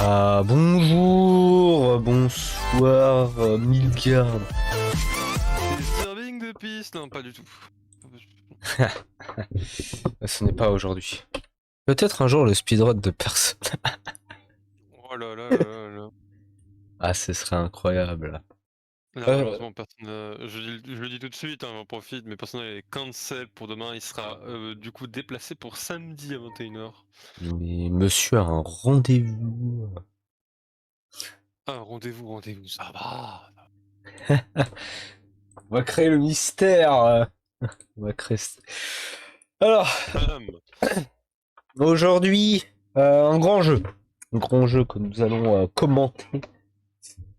Bonjour, bonsoir, Milgarde. C'est serving de piste? Non, pas du tout. Ce n'est pas aujourd'hui. Peut-être un jour le speedrun de personne. Oh là là là là là. Ah, ce serait incroyable. Là, malheureusement, personne. Je le dis tout de suite, hein, j'en profite, mais personne n'est cancel pour demain. Il sera du coup déplacé pour samedi à 21h. Mais monsieur a un rendez-vous. Ah, rendez-vous, ça va. On va créer le mystère. On va créer... Alors, Bam. aujourd'hui, un grand jeu. Un grand jeu que nous allons commenter.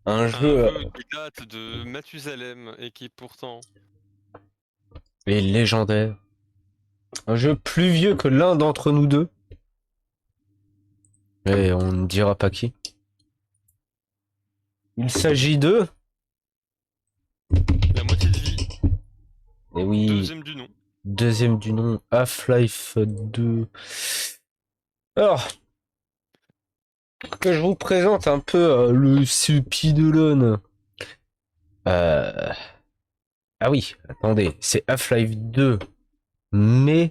Un jeu Qui date de Mathusalem et qui pourtant. est légendaire. Un jeu plus vieux que l'un d'entre nous deux. Et on ne dira pas qui. Il s'agit de... La moitié de vie. Et oui, Deuxième du nom. deuxième du nom, Half-Life 2. Alors, que je vous présente un peu le Supidolone. Ah oui, attendez, c'est Half-Life 2, mais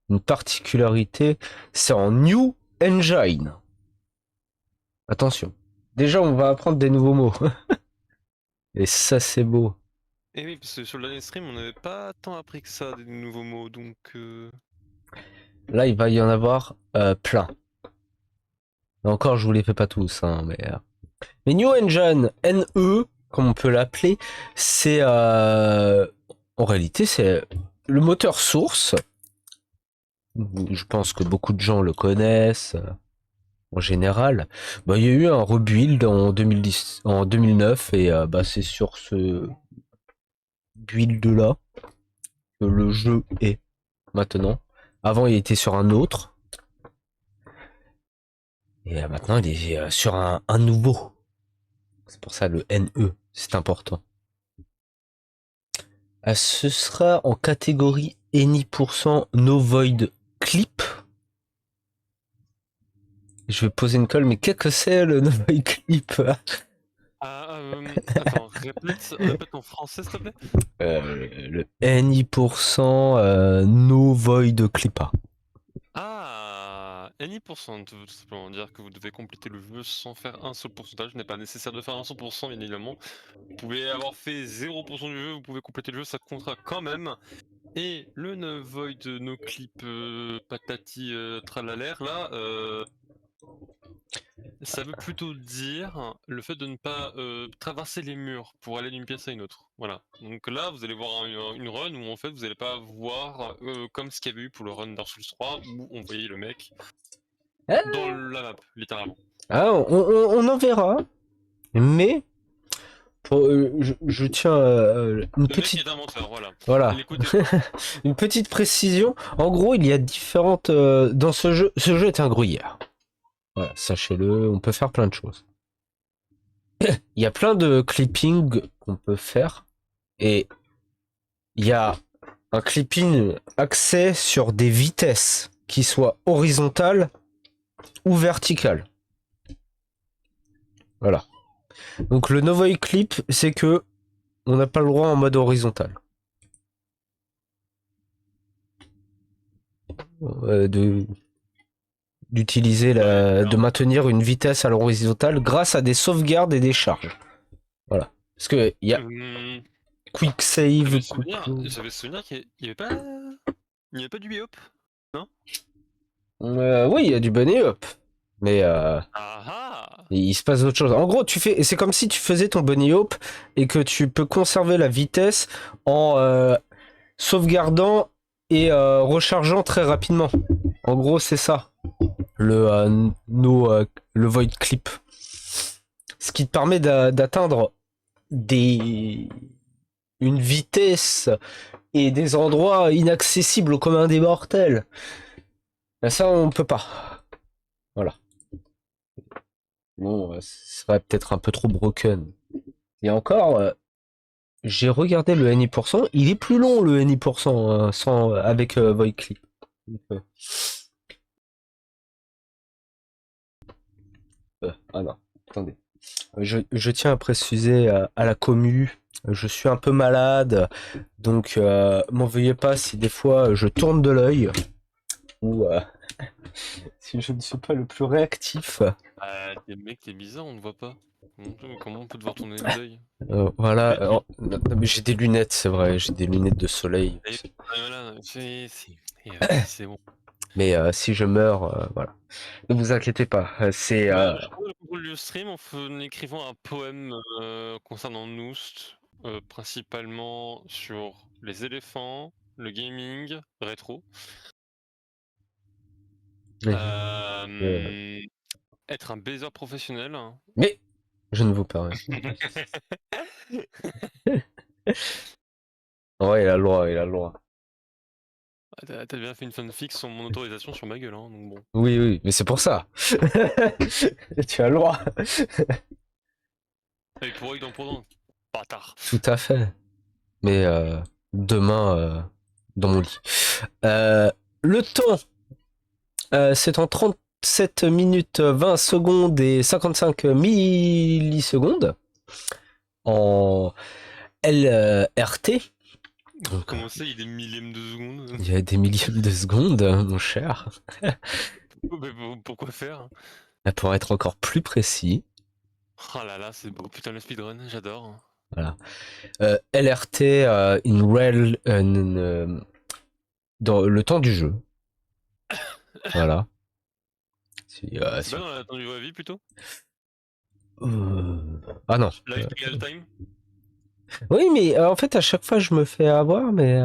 une particularité, c'est en New Engine. Attention, déjà on va apprendre des nouveaux mots. Et ça c'est beau. Et oui, parce que sur le dernier stream, on n'avait pas tant appris que ça, des nouveaux mots, donc. Là il va y en avoir plein. Et encore je vous les fais pas tous, hein, mais New Engine, NE, comme on peut l'appeler, c'est en réalité c'est le moteur source. Je pense que beaucoup de gens le connaissent en général. Bah, il y a eu un rebuild en 2010, en 2009 et c'est sur ce build là que le jeu est maintenant. Avant il était sur un autre et maintenant il est sur un nouveau. C'est pour ça le NE, c'est important. Ce sera en catégorie Any% No Void Clip. Je vais poser une colle, mais qu'est-ce que c'est le No Void Clip? Attends, répète en français s'il te plaît. Le Any% No Void Clip. Ah, any% tout simplement dire que vous devez compléter le jeu sans faire un seul pourcentage. Il n'est pas nécessaire de faire un 100% bien évidemment. Vous pouvez avoir fait 0% du jeu, vous pouvez compléter le jeu, ça comptera quand même. Et le no void no clip patati tralalaire là, ça veut plutôt dire le fait de ne pas traverser les murs pour aller d'une pièce à une autre. Voilà. Donc là, vous allez voir une run où en fait vous n'allez pas voir comme ce qu'il y avait eu pour le run Dark Souls 3 où on voyait le mec dans la map, littéralement. Ah, on en verra, mais je tiens une Le mec petite... est un menteur, voilà. Voilà. L'écoutez. Une petite précision. En gros, il y a différentes... dans ce jeu est un gruyère. Voilà, sachez-le, on peut faire plein de choses. Il y a plein de clipping qu'on peut faire. Et il y a un clipping axé sur des vitesses qui soient horizontales ou verticales. Voilà. Donc le no void clip, c'est que on n'a pas le droit en mode horizontal. D'utiliser de maintenir une vitesse à l'horizontale grâce à des sauvegardes et des charges. Voilà. Parce que il y a quick save. J'avais souvenir qu'il n'y avait pas du biop, non? Oui, il y a du bunny up. Mais il se passe d'autres choses. En gros, c'est comme si tu faisais ton bunny hop et que tu peux conserver la vitesse en sauvegardant et rechargeant très rapidement. En gros, c'est ça. Le void clip. Ce qui te permet d'atteindre une vitesse et des endroits inaccessibles au commun des mortels. Ben ça, on peut pas. Voilà. Bon, ce serait peut-être un peu trop broken. Et encore, j'ai regardé le NI%, il est plus long le NI% avec Void Clip. Ah non, attendez. Je tiens à préciser à la commu, je suis un peu malade, donc m'en veuillez pas si des fois je tourne de l'œil ou si je ne suis pas le plus réactif. T'es mec, t'es bizarre, on ne voit pas. Comment on peut devoir tourner de l'œil? Voilà, Et- non, mais j'ai des lunettes, c'est vrai, j'ai des lunettes de soleil. Voilà, c'est bon. Mais si je meurs, voilà. Ne vous inquiétez pas, c'est... Bah, je prends le contrôle du stream en écrivant un poème concernant Noust, principalement sur les éléphants, le gaming, rétro. Euh, Être un baiser professionnel. Mais je ne vous permets. Ouais, il a le droit, il a le droit. T'as bien fait une fanfic sans mon autorisation sur ma gueule, hein, donc bon. Oui, oui, mais c'est pour ça. Tu as le droit. Et pour œil dans pendant, bâtard. Tout à fait. Mais demain, dans mon lit. Le temps, c'est en 37 minutes 20 secondes et 55 millisecondes en LRT. Donc, Comment ça, il y a des millièmes de secondes? il y a des millièmes de secondes, mon cher. Pourquoi faire? Pour être encore plus précis, Oh là là, c'est beau. Putain, le speedrun, j'adore. voilà. LRT in real dans le temps du jeu. Voilà. C'est pas dans la vraie vie plutôt? Ah non. Live real time? Oui, mais en fait, à chaque fois, je me fais avoir, mais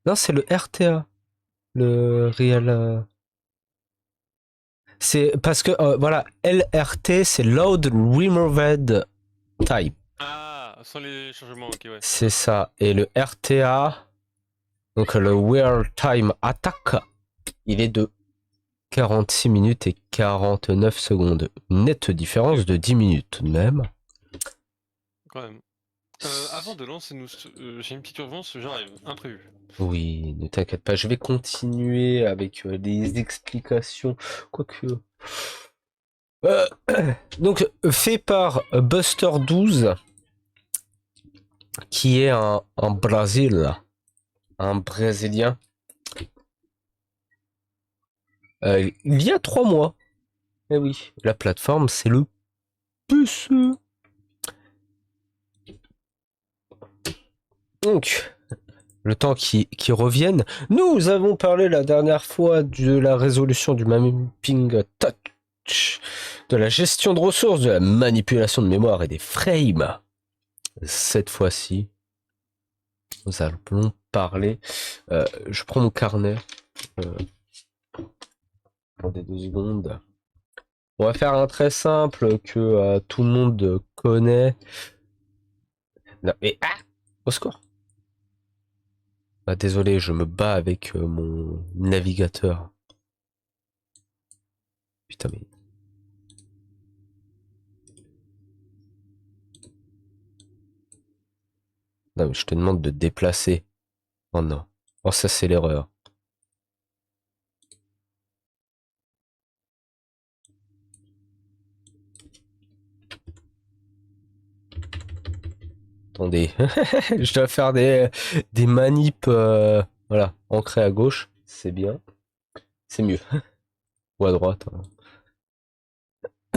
non, c'est le RTA, le Real. C'est parce que voilà, LRT, c'est Load Removed Time. Ah, sans les changements, ok, ouais. C'est ça. Et le RTA, donc le Real Time Attack, il est de 46 minutes et 49 secondes. Nette différence de 10 minutes tout de même. Quand même. Avant de lancer, j'ai une petite urgence, j'arrive, imprévu. Oui, ne t'inquiète pas, je vais continuer avec les explications. Quoique. Euh, donc, fait par Buster12, qui est un Brésil, un Brésilien. Il y a 3 mois. Eh oui, la plateforme, c'est le puce. Donc, le temps qui revienne. Nous avons parlé la dernière fois de la résolution du mapping touch, de la gestion de ressources, de la manipulation de mémoire et des frames. Cette fois-ci, nous allons parler. Je prends mon carnet. Attendez 2 secondes. On va faire un très simple que tout le monde connaît. Non, mais au score. Ah, désolé, je me bats avec mon navigateur. Putain, mais. Non, mais je te demande de te déplacer. Oh non. Oh, ça, c'est l'erreur. Attendez. Je dois faire des manips. Voilà, ancré à gauche. C'est bien. C'est mieux. Ou à droite.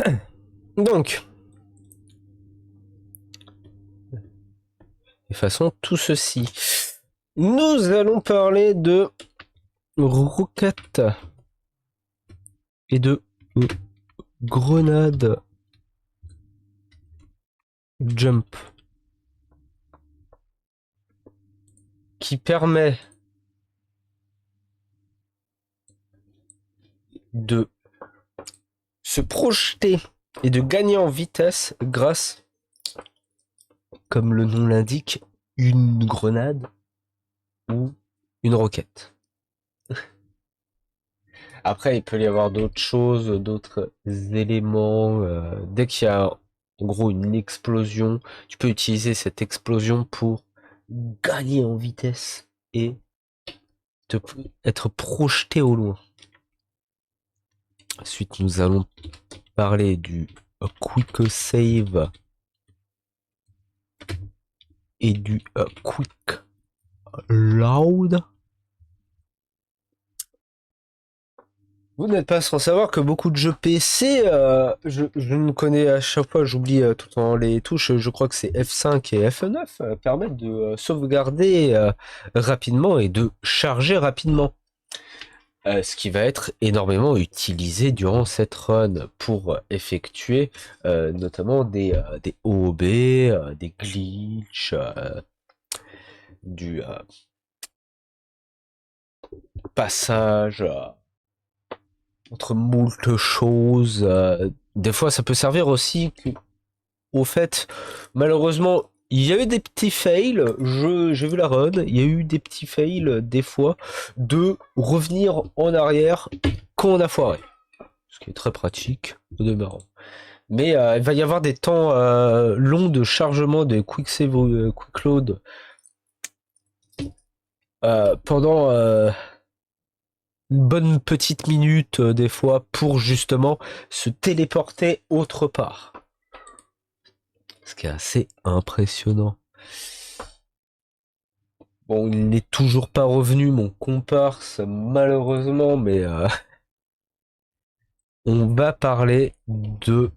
Hein. Donc. Effaçons tout ceci. Nous allons parler de roquettes et de grenades jump qui permet de se projeter et de gagner en vitesse grâce, comme le nom l'indique, une grenade ou une roquette. Après, il peut y avoir d'autres choses, d'autres éléments. Dès qu'il y a en gros une explosion, tu peux utiliser cette explosion pour gagner en vitesse et être projeté au loin. Ensuite, nous allons parler du Quick Save et du Quick Load. Vous n'êtes pas sans savoir que beaucoup de jeux PC, je ne connais à chaque fois, j'oublie tout le temps les touches, je crois que c'est F5 et F9, permettent de sauvegarder rapidement et de charger rapidement. Ce qui va être énormément utilisé durant cette run pour effectuer notamment des OOB, des glitches, du passage entre moult choses. Des fois, ça peut servir aussi au fait, malheureusement, il y a eu des petits fails. J'ai vu la run, il y a eu des petits fails des fois de revenir en arrière quand on a foiré. Ce qui est très pratique au demeurant. Mais il va y avoir des temps longs de chargement de Quick Save Quick Load pendant une bonne petite minute des fois pour justement se téléporter autre part. Ce qui est assez impressionnant. Bon, il n'est toujours pas revenu, mon comparse, malheureusement, mais on va parler de...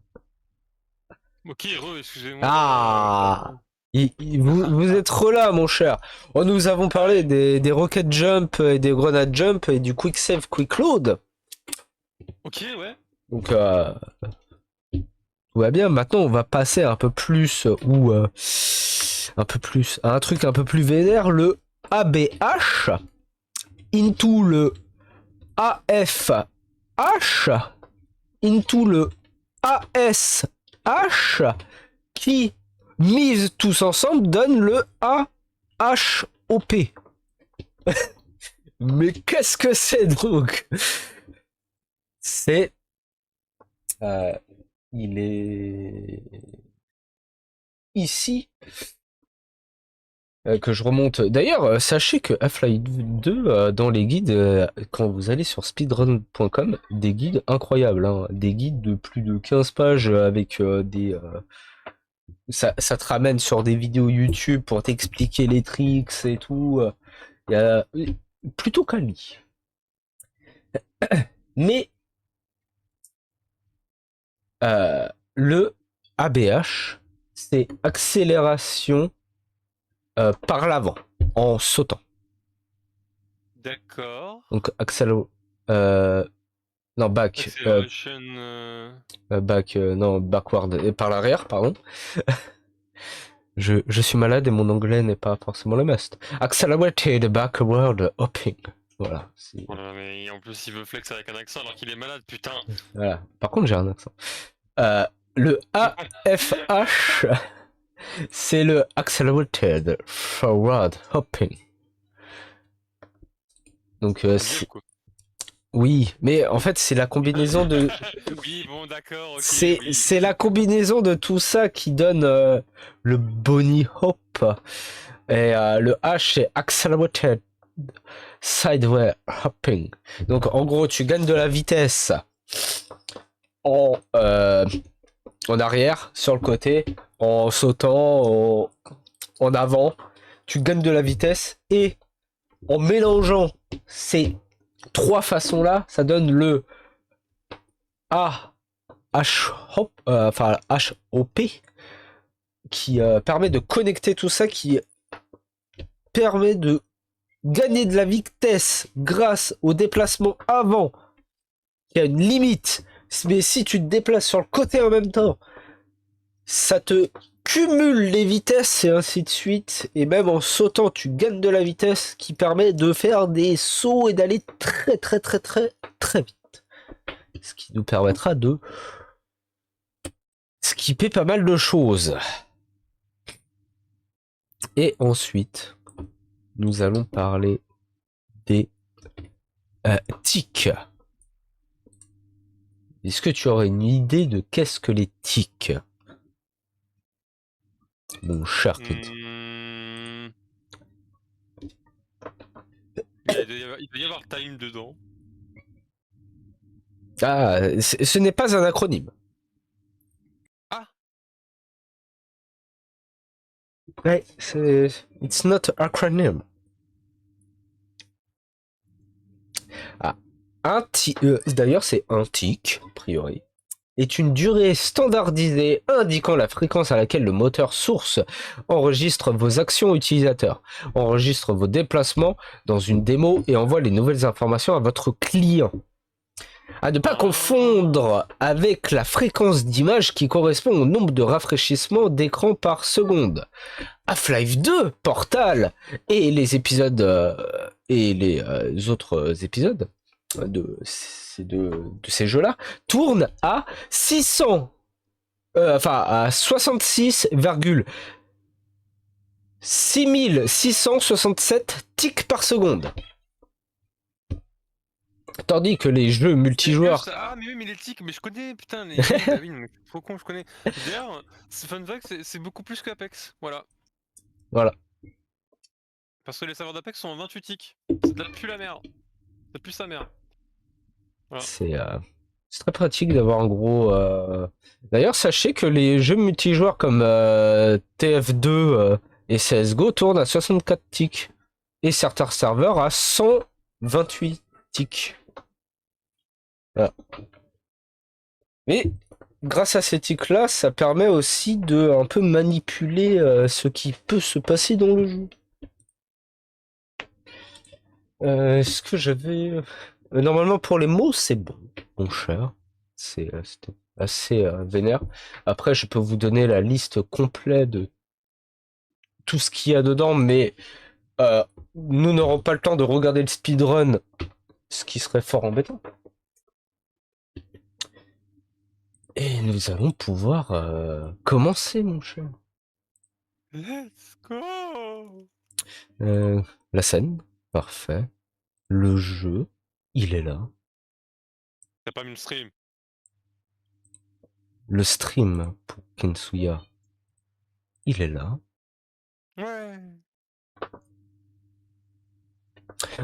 Ok, excusez-moi. Ah vous êtes là, mon cher. Oh, nous avons parlé des rocket jump et des grenade jump et du quick save, quick load. Ok, ouais. Donc, tout va bien. Maintenant, on va passer un peu plus un peu plus à un truc un peu plus vénère, le ABH into le AFH into le ASH qui mise tous ensemble donne le AHOP. Mais qu'est-ce que c'est donc? C'est il est ici que je remonte. D'ailleurs, sachez que Half-Life 2, dans les guides, quand vous allez sur speedrun.com, des guides incroyables, hein, des guides de plus de 15 pages avec des... ça te ramène sur des vidéos YouTube pour t'expliquer les tricks et tout. Il y a plutôt quali. Mais le ABH, c'est accélération par l'avant, en sautant. D'accord. Donc non, back. Acceleration. Back, non, backward. Et par l'arrière, pardon. Je suis malade et mon anglais n'est pas forcément le must. Accelerated backward hopping. Voilà. Voilà, mais en plus il veut flex avec un accent alors qu'il est malade, putain. Voilà. Par contre, j'ai un accent. Le AFH, c'est le Accelerated Forward Hopping. Donc, oui, mais en fait, c'est la combinaison de. Oui, bon, d'accord. Okay, oui. C'est la combinaison de tout ça qui donne le bunny hop. Et le H, c'est Accelerated Sideway Hopping. Donc, en gros, tu gagnes de la vitesse en arrière, sur le côté, en sautant, en avant. Tu gagnes de la vitesse et en mélangeant ces trois façons-là, ça donne le HOP qui permet de connecter tout ça, qui permet de gagner de la vitesse grâce au déplacement avant. Il y a une limite, mais si tu te déplaces sur le côté en même temps, ça te cumule les vitesses et ainsi de suite. Et même en sautant, tu gagnes de la vitesse qui permet de faire des sauts et d'aller très très très très très vite. Ce qui nous permettra de skipper pas mal de choses. Et ensuite, nous allons parler des tics. Est-ce que tu aurais une idée de qu'est-ce que les tics, mon cher Kent? Il doit y avoir time dedans. Ah, ce n'est pas un acronyme. Ah. Ouais, c'est... It's not acronym. Ah. D'ailleurs, c'est un tic, a priori, est une durée standardisée indiquant la fréquence à laquelle le moteur source enregistre vos actions utilisateurs, enregistre vos déplacements dans une démo et envoie les nouvelles informations à votre client. À ne pas confondre avec la fréquence d'image qui correspond au nombre de rafraîchissements d'écran par seconde. Half-Life 2, Portal et les épisodes et les autres épisodes de ces jeux-là tournent à 600, enfin à 66,6667 ticks par seconde. Tandis que les jeux multijoueurs... Ah, mais oui, mais les tics, mais je connais, putain, mais oui, bah oui, mais trop con, je connais. D'ailleurs, fun fact, c'est beaucoup plus qu'Apex, voilà. Voilà. Parce que les serveurs d'Apex sont en 28 ticks. C'est de la pue la merde. Ça pue sa mère. Voilà. C'est très pratique d'avoir un gros... D'ailleurs, sachez que les jeux multijoueurs comme TF2 et CSGO tournent à 64 ticks. Et certains serveurs à 128 ticks. Voilà. Mais grâce à ces ticks-là, ça permet aussi de un peu manipuler ce qui peut se passer dans le jeu. Est-ce que j'avais... Normalement, pour les mots, c'est bon, mon cher. C'était assez vénère. Après, je peux vous donner la liste complète de tout ce qu'il y a dedans, mais nous n'aurons pas le temps de regarder le speedrun, ce qui serait fort embêtant. Et nous allons pouvoir commencer, mon cher. Let's go! La scène, parfait. Le jeu, il est là. T'as pas mis le stream? Le stream pour Kensuya, il est là. Ouais.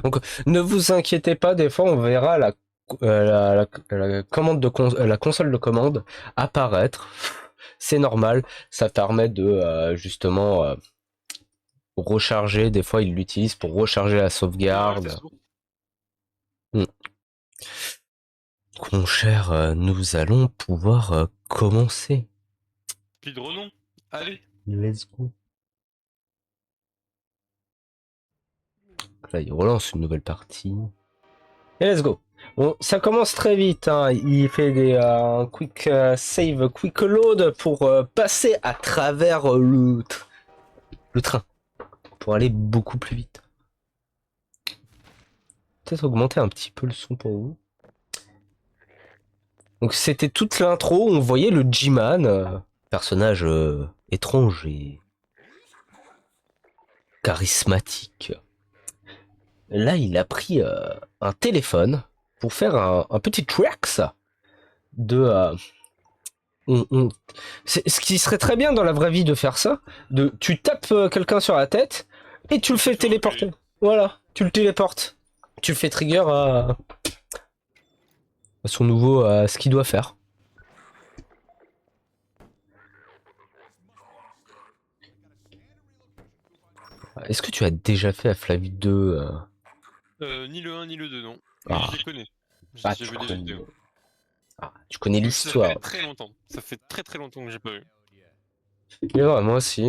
Donc, ne vous inquiétez pas, des fois, on verra la commande la console de commande apparaître. C'est normal, ça permet de justement recharger. Des fois, il l'utilise pour recharger la sauvegarde. Mon cher, nous allons pouvoir commencer. Speedrunons. Allez. Let's go. Là, il relance une nouvelle partie. Et let's go. Bon, ça commence très vite. Hein. Il fait des quick save, quick load pour passer à travers le train. Pour aller beaucoup plus vite. Peut-être augmenter un petit peu le son pour vous. Donc c'était toute l'intro. On voyait le G-Man, personnage étrange et charismatique. Là, il a pris un téléphone pour faire un petit tracks de... ce qui serait très bien dans la vraie vie de faire ça, tu tapes quelqu'un sur la tête et tu le fais téléporter. Voilà, tu le téléportes. Tu le fais trigger à son nouveau, à ce qu'il doit faire. Est-ce que tu as déjà fait Half-Life 2 Ni le 1 ni le 2, non. Mais Ah. je les connais. Ah, J'ai vu des vidéos. Ah, tu connais Ça l'histoire. fait très longtemps. Ça fait très longtemps que j'ai pas vu. Mais ouais, moi aussi.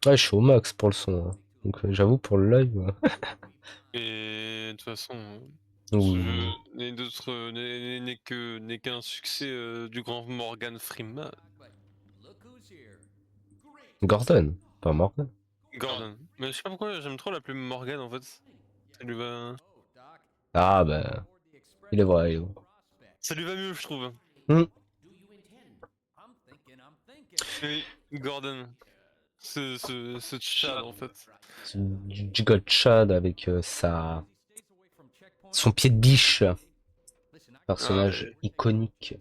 Ouais, je suis au max pour le son. Hein. Donc j'avoue pour le live. Et de toute façon, Ouh. ce jeu n'est qu'un succès du grand Morgan Freeman. Gordon, pas Morgan. Gordon. Mais je sais pas pourquoi j'aime trop l'appeler Morgan en fait. Ça lui va. Ah bah, il est vrai. Ça lui va mieux, je trouve. Hmm. Oui, Gordon. Ce Chad en fait. Du God Chad avec son pied de biche. Personnage iconique.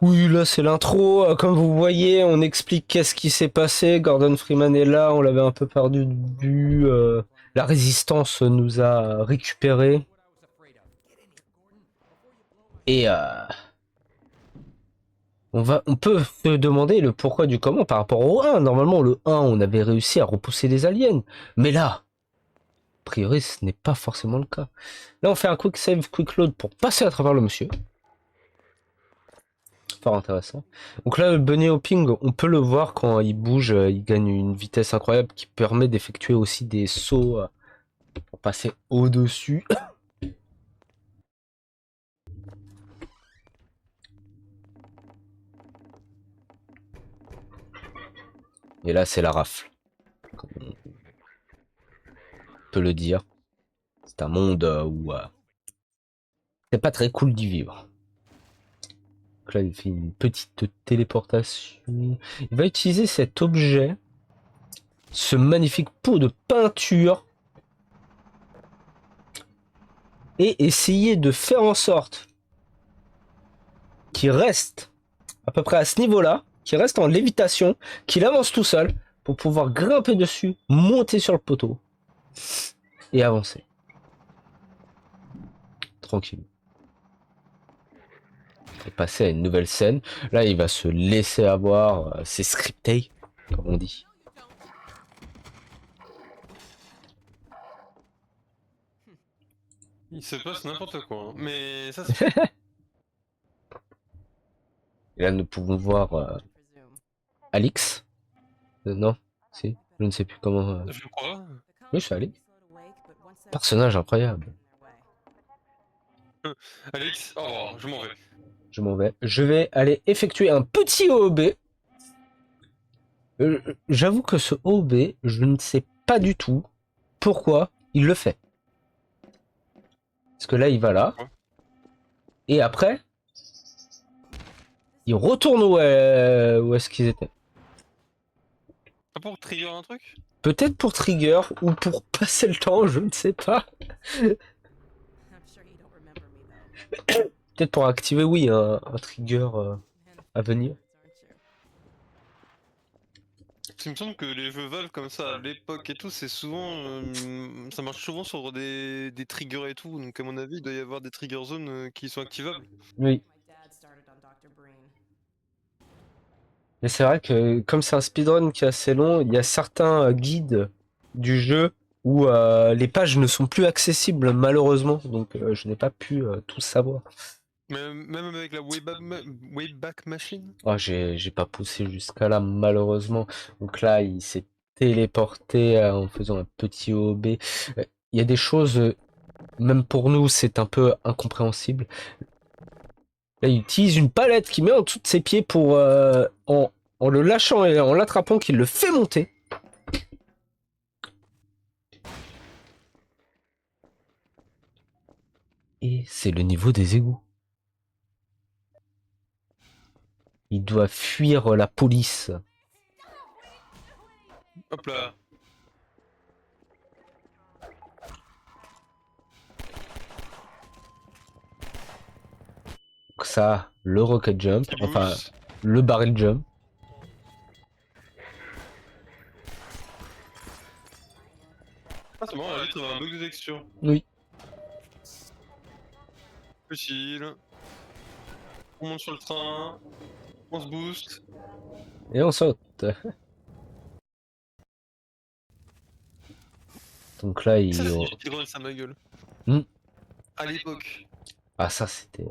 Oui, là c'est l'intro. Comme vous voyez, on explique qu'est-ce qui s'est passé. Gordon Freeman est là, on l'avait un peu perdu de vue. La résistance nous a récupérés. Et on peut se demander le pourquoi du comment par rapport au 1. Normalement, le 1, on avait réussi à repousser les aliens. Mais là, a priori, ce n'est pas forcément le cas. Là, on fait un quick save, quick load pour passer à travers le monsieur. Fort intéressant. Donc là, le bunny hopping, on peut le voir quand il bouge, il gagne une vitesse incroyable qui permet d'effectuer aussi des sauts pour passer au-dessus. Et là, c'est la rafle. Comme on peut le dire. C'est un monde où c'est pas très cool d'y vivre. Donc là, il fait une petite téléportation. Il va utiliser cet objet, ce magnifique pot de peinture, et essayer de faire en sorte qu'il reste à peu près à ce niveau-là, qu'il reste en lévitation, qu'il avance tout seul pour pouvoir grimper dessus, monter sur le poteau et avancer. Tranquille. Et passer à une nouvelle scène. Là, il va se laisser avoir. C'est scripté, comme on dit. Il se passe n'importe quoi, hein. Mais ça Et là, nous pouvons voir Alix. Non, si, je ne sais plus comment. je crois. Oui, c'est Alix. Personnage incroyable. Alex, oh, je m'en vais. Je m'en vais. Je vais aller effectuer un petit OOB. J'avoue que ce OOB, je ne sais pas du tout pourquoi il le fait. Parce que là, il va là. Et après, il retourne où est-ce qu'ils étaient. Pas pour trigger un truc? Peut-être pour trigger ou pour passer le temps, je ne sais pas. Peut-être pour activer, oui, un trigger à venir. Il me semble que les jeux Valve comme ça à l'époque et tout, c'est souvent. Ça marche souvent sur des triggers et tout, donc à mon avis, il doit y avoir des trigger zones qui sont activables. Oui. Mais c'est vrai que comme c'est un speedrun qui est assez long, il y a certains guides du jeu où les pages ne sont plus accessibles malheureusement, donc je n'ai pas pu tout savoir. Mais même avec la Wayback Machine? Oh, j'ai pas poussé jusqu'à là malheureusement. Donc là, il s'est téléporté en faisant un petit OB. Il y a des choses, même pour nous, c'est un peu incompréhensible. Là, il utilise une palette qu'il met en dessous de ses pieds pour, en le lâchant et en l'attrapant, qu'il le fait monter. Et c'est le niveau des égouts. Il doit fuir la police. Hop là. Donc ça, le rocket jump, Petit enfin boost. le barrel jump. Ah, c'est marrant, la vitre avait un bug de texture. Oui. Facile. On monte sur le train. On se booste. Et on saute. Donc là, il... Ça, c'est du speedrun, ça ma gueule. À l'époque. Ah, ça, c'était...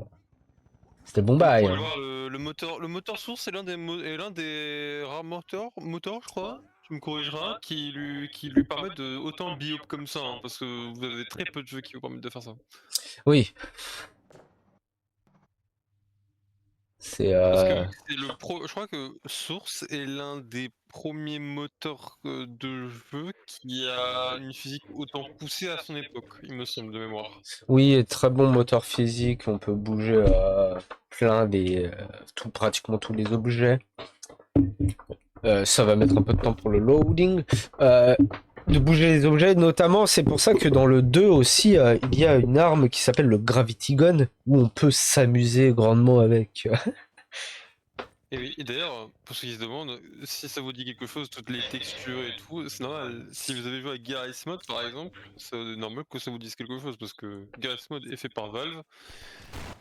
C'était bon Vous bail. pouvez Hein. voir le moteur source est l'un des rares moteurs, je crois, tu me corrigeras, qui lui permettent de autant biop comme ça, hein, parce que vous avez très peu de jeux qui vous permettent de faire ça. Oui. C'est... Parce que c'est je crois que Source est l'un des premiers moteurs de jeu qui a une physique autant poussée à son époque, il me semble de mémoire. Oui, très bon moteur physique. On peut bouger plein des... pratiquement tous les objets. Ça va mettre un peu de temps pour le loading. De bouger les objets, notamment, c'est pour ça que dans le 2 aussi, il y a une arme qui s'appelle le Gravity Gun, où on peut s'amuser grandement avec. Et oui, et d'ailleurs, pour ceux qui se demandent, si ça vous dit quelque chose, toutes les textures et tout, c'est normal. Si vous avez joué à Garry's Mod par exemple, c'est normal que ça vous dise quelque chose parce que Garry's Mod est fait par Valve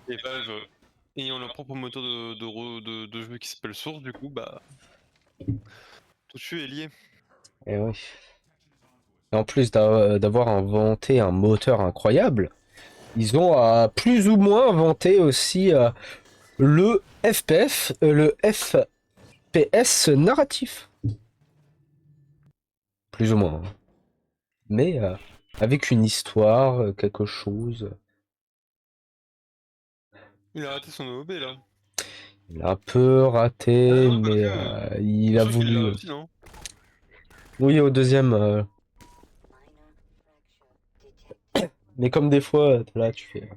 et Valve ayant leur propre moteur de jeu qui s'appelle Source, du coup, bah tout dessus est lié. Et oui. Et en plus d'avoir inventé un moteur incroyable, ils ont plus ou moins inventé aussi le FPF, le FPS narratif. Plus ou moins, hein. Mais avec une histoire, quelque chose. Il a raté son OB là. Il a un peu raté, Ah non, mais il je a trouve qu'il l'a voulu. réussi, non? Oui, au deuxième. Mais comme des fois, t'es là, tu fais.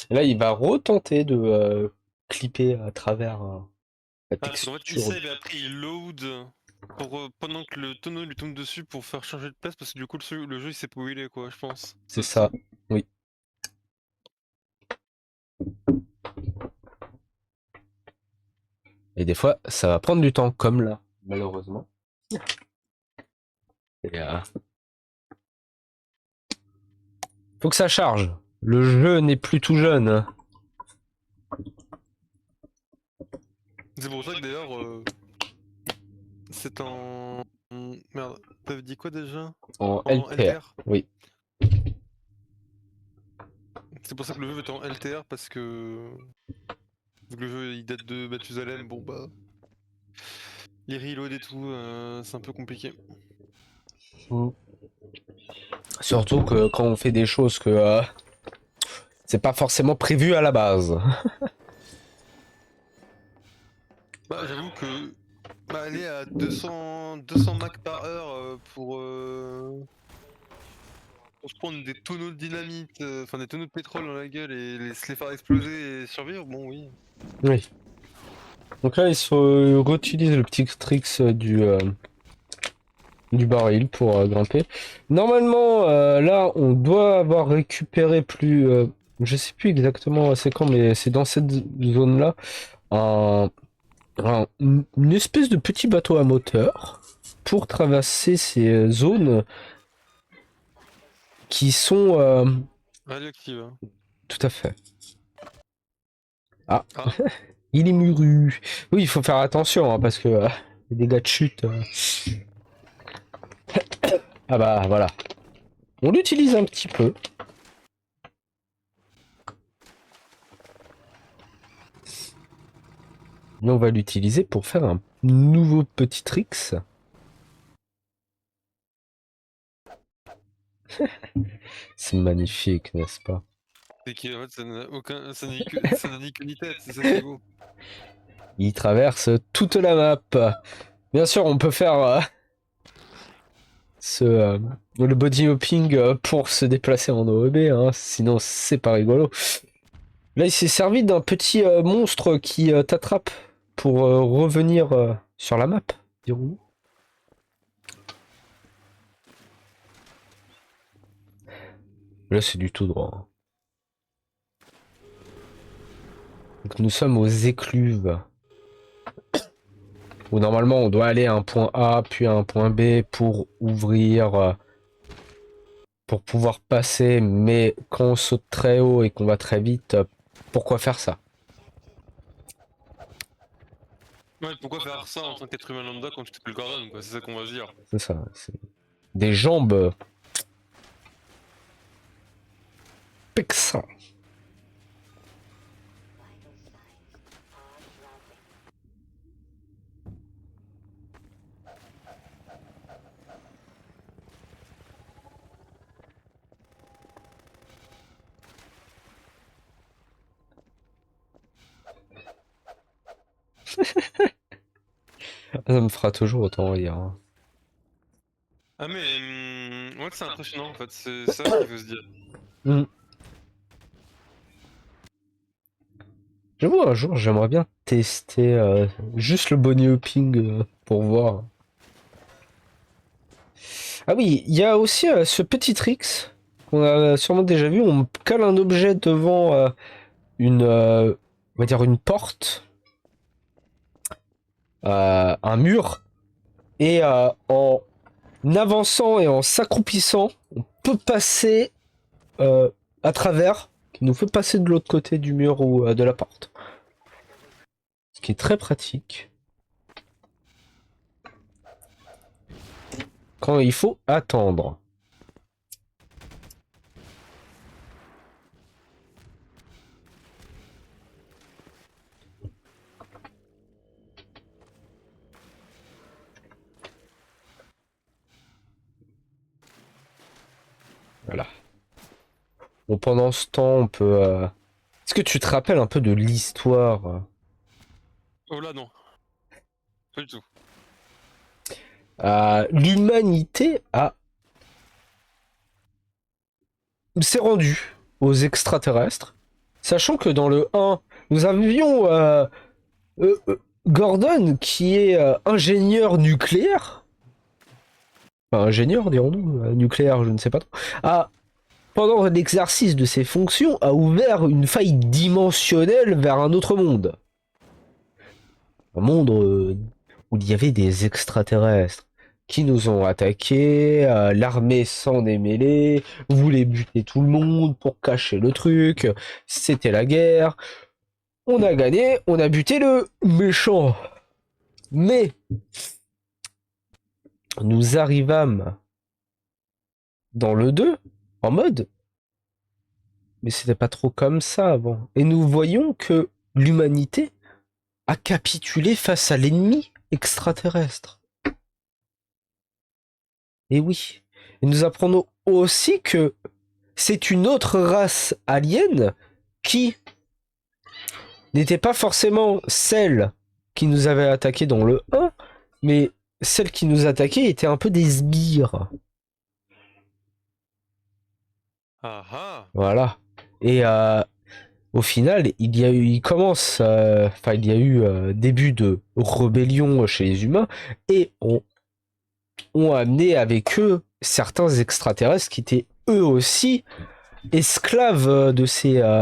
Là, il va retenter de clipper à travers la Ah, parce qu'en fait, il texture. save et après il load pour, pendant que le tonneau lui tombe dessus pour faire changer de place parce que du coup le jeu il sait pas où il est quoi, je pense. C'est Ça doit être ça. ça, oui. Et des fois, ça va prendre du temps, comme là, malheureusement. Et, faut que ça charge. Le jeu n'est plus tout jeune, hein. C'est pour ça que d'ailleurs, c'est en... Merde, t'avais dit quoi déjà? En En LTR. LTR. Oui. C'est pour ça que le jeu est en LTR parce que... Vu que le jeu il date de Mathusalem, bon bah... Les reloads et tout, c'est un peu compliqué. Mm. Surtout que quand on fait des choses que c'est pas forcément prévu à la base. Bah j'avoue que... Bah aller à 200 Mac par heure pour se prendre des tonneaux de dynamite, enfin des tonneaux de pétrole dans la gueule et se les faire exploser et survivre, bon oui. Oui. Donc là, il réutilise le petit tricks du baril pour grimper. Normalement, là, on doit avoir récupéré plus... je sais plus exactement c'est quand, mais c'est dans cette zone-là. Une espèce de petit bateau à moteur pour traverser ces zones qui sont... Radioactive. Hein. tout à fait. Ah, Ah, il est muru. Oui, il faut faire attention, hein, parce que les dégâts de chute... Ah bah, voilà. On l'utilise un petit peu. Et on va l'utiliser pour faire un nouveau petit tricks. C'est magnifique, n'est-ce pas? c'est qu'en fait ça n'a aucun... ça n'a ni queue ni tête, c'est ça qui est beau. Il traverse toute la map. Bien sûr, on peut faire le body hopping pour se déplacer en OEB, hein, sinon c'est pas rigolo. Là, il s'est servi d'un petit monstre qui t'attrape pour revenir sur la map, dirons-nous. Là, c'est du tout droit, hein. Donc, nous sommes aux écluves, où normalement on doit aller à un point A, puis à un point B pour ouvrir, pour pouvoir passer, mais quand on saute très haut et qu'on va très vite, pourquoi faire ça? Ouais, pourquoi faire ça en tant qu'être humain lambda quand tu t'appelles Gordon, quoi, c'est ça qu'on va se dire. C'est ça, c'est des jambes pexant. Ça me fera toujours autant rire, hein. Ah mais... ouais que c'est impressionnant en fait, c'est ça qu'il faut se dire. Mm. J'avoue, un jour, j'aimerais bien tester juste le bunny hopping pour voir. Ah oui, il y a aussi ce petit tricks qu'on a sûrement déjà vu. On cale un objet devant on va dire une porte. un mur. Et en avançant et en s'accroupissant, on peut passer à travers, qui nous fait passer de l'autre côté du mur ou de la porte. Ce qui est très pratique. Quand il faut attendre. Voilà. Bon, pendant ce temps, on peut... Est-ce que tu te rappelles un peu de l'histoire Oh là non. Pas du tout. L'humanité s'est rendue aux extraterrestres, sachant que dans le 1, nous avions Gordon qui est ingénieur nucléaire. Enfin, ingénieur, dirons-nous, nucléaire, je ne sais pas trop. Pendant l'exercice de ses fonctions, a ouvert une faille dimensionnelle vers un autre monde. Un monde où il y avait des extraterrestres qui nous ont attaqués, l'armée s'en est mêlée, voulait buter tout le monde pour cacher le truc, c'était la guerre, on a gagné, on a buté le méchant. Mais nous arrivâmes dans le 2, en mode, mais c'était pas trop comme ça avant. Et nous voyons que l'humanité a capitulé face à l'ennemi extraterrestre. Et oui. Et nous apprenons aussi que c'est une autre race alien qui n'était pas forcément celle qui nous avait attaqué dans le 1, mais celle qui nous attaquait était un peu des sbires. Ah ah. Voilà. Et au final, il y a eu, il y a eu début de rébellion chez les humains et ont amené avec eux certains extraterrestres qui étaient eux aussi esclaves de cette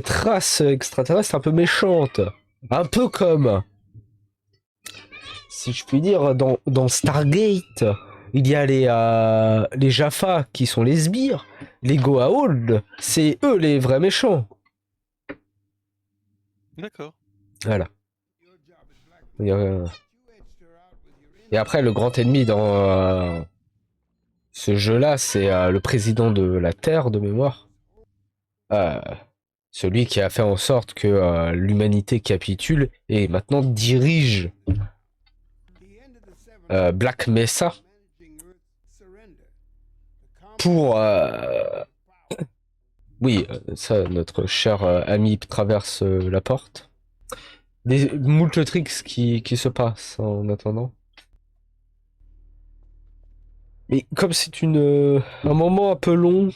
race extraterrestre un peu méchante. Un peu comme, si je puis dire, dans Stargate, il y a les Jaffa qui sont les sbires, les Goa'uld, c'est eux les vrais méchants. D'accord. Voilà. Et après, le grand ennemi dans ce jeu-là, c'est le président de la Terre, de mémoire. Celui qui a fait en sorte que l'humanité capitule et maintenant dirige Black Mesa pour... Oui, ça, notre cher ami traverse la porte. Des moult tricks qui se passent en attendant. Mais comme c'est un moment un peu long...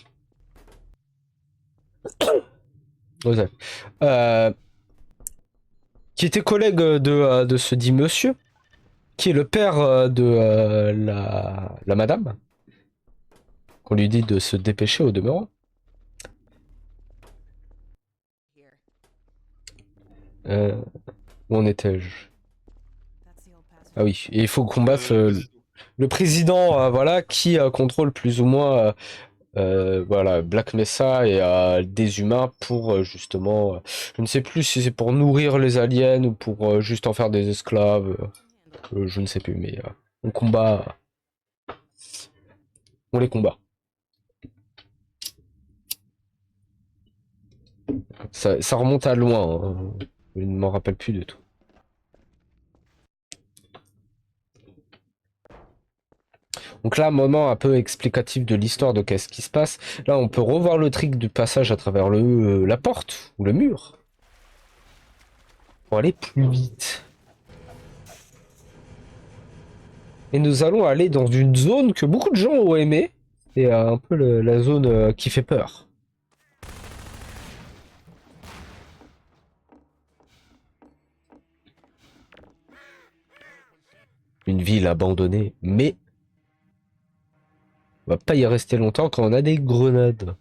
qui était collègue de ce dit monsieur, qui est le père de la madame, qu'on lui dit de se dépêcher au demeurant. Où en étais-je? Ah oui, et il faut combattre le président, voilà, qui contrôle plus ou moins voilà, Black Mesa et des humains pour justement, je ne sais plus si c'est pour nourrir les aliens ou pour juste en faire des esclaves, je ne sais plus, mais on combat, on les combat. Ça remonte à loin, hein. Je ne m'en rappelle plus de tout. Donc là, un moment un peu explicatif de l'histoire de qu'est-ce qui se passe. Là, on peut revoir le trick du passage à travers la porte ou le mur pour aller plus vite. Et nous allons aller dans une zone que beaucoup de gens ont aimé. C'est un peu la zone qui fait peur. Une ville abandonnée, mais on va pas y rester longtemps quand on a des grenades.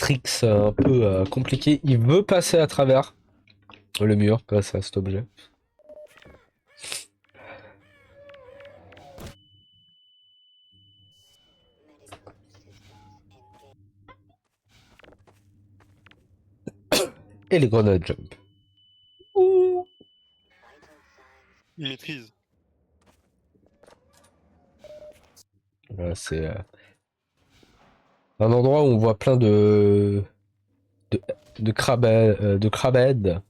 tricks un peu compliqués. Il veut passer à travers le mur grâce à cet objet. Et les grenades jump. Ouh. Il maîtrise. Voilà, c'est un endroit où on voit plein de crabeheads.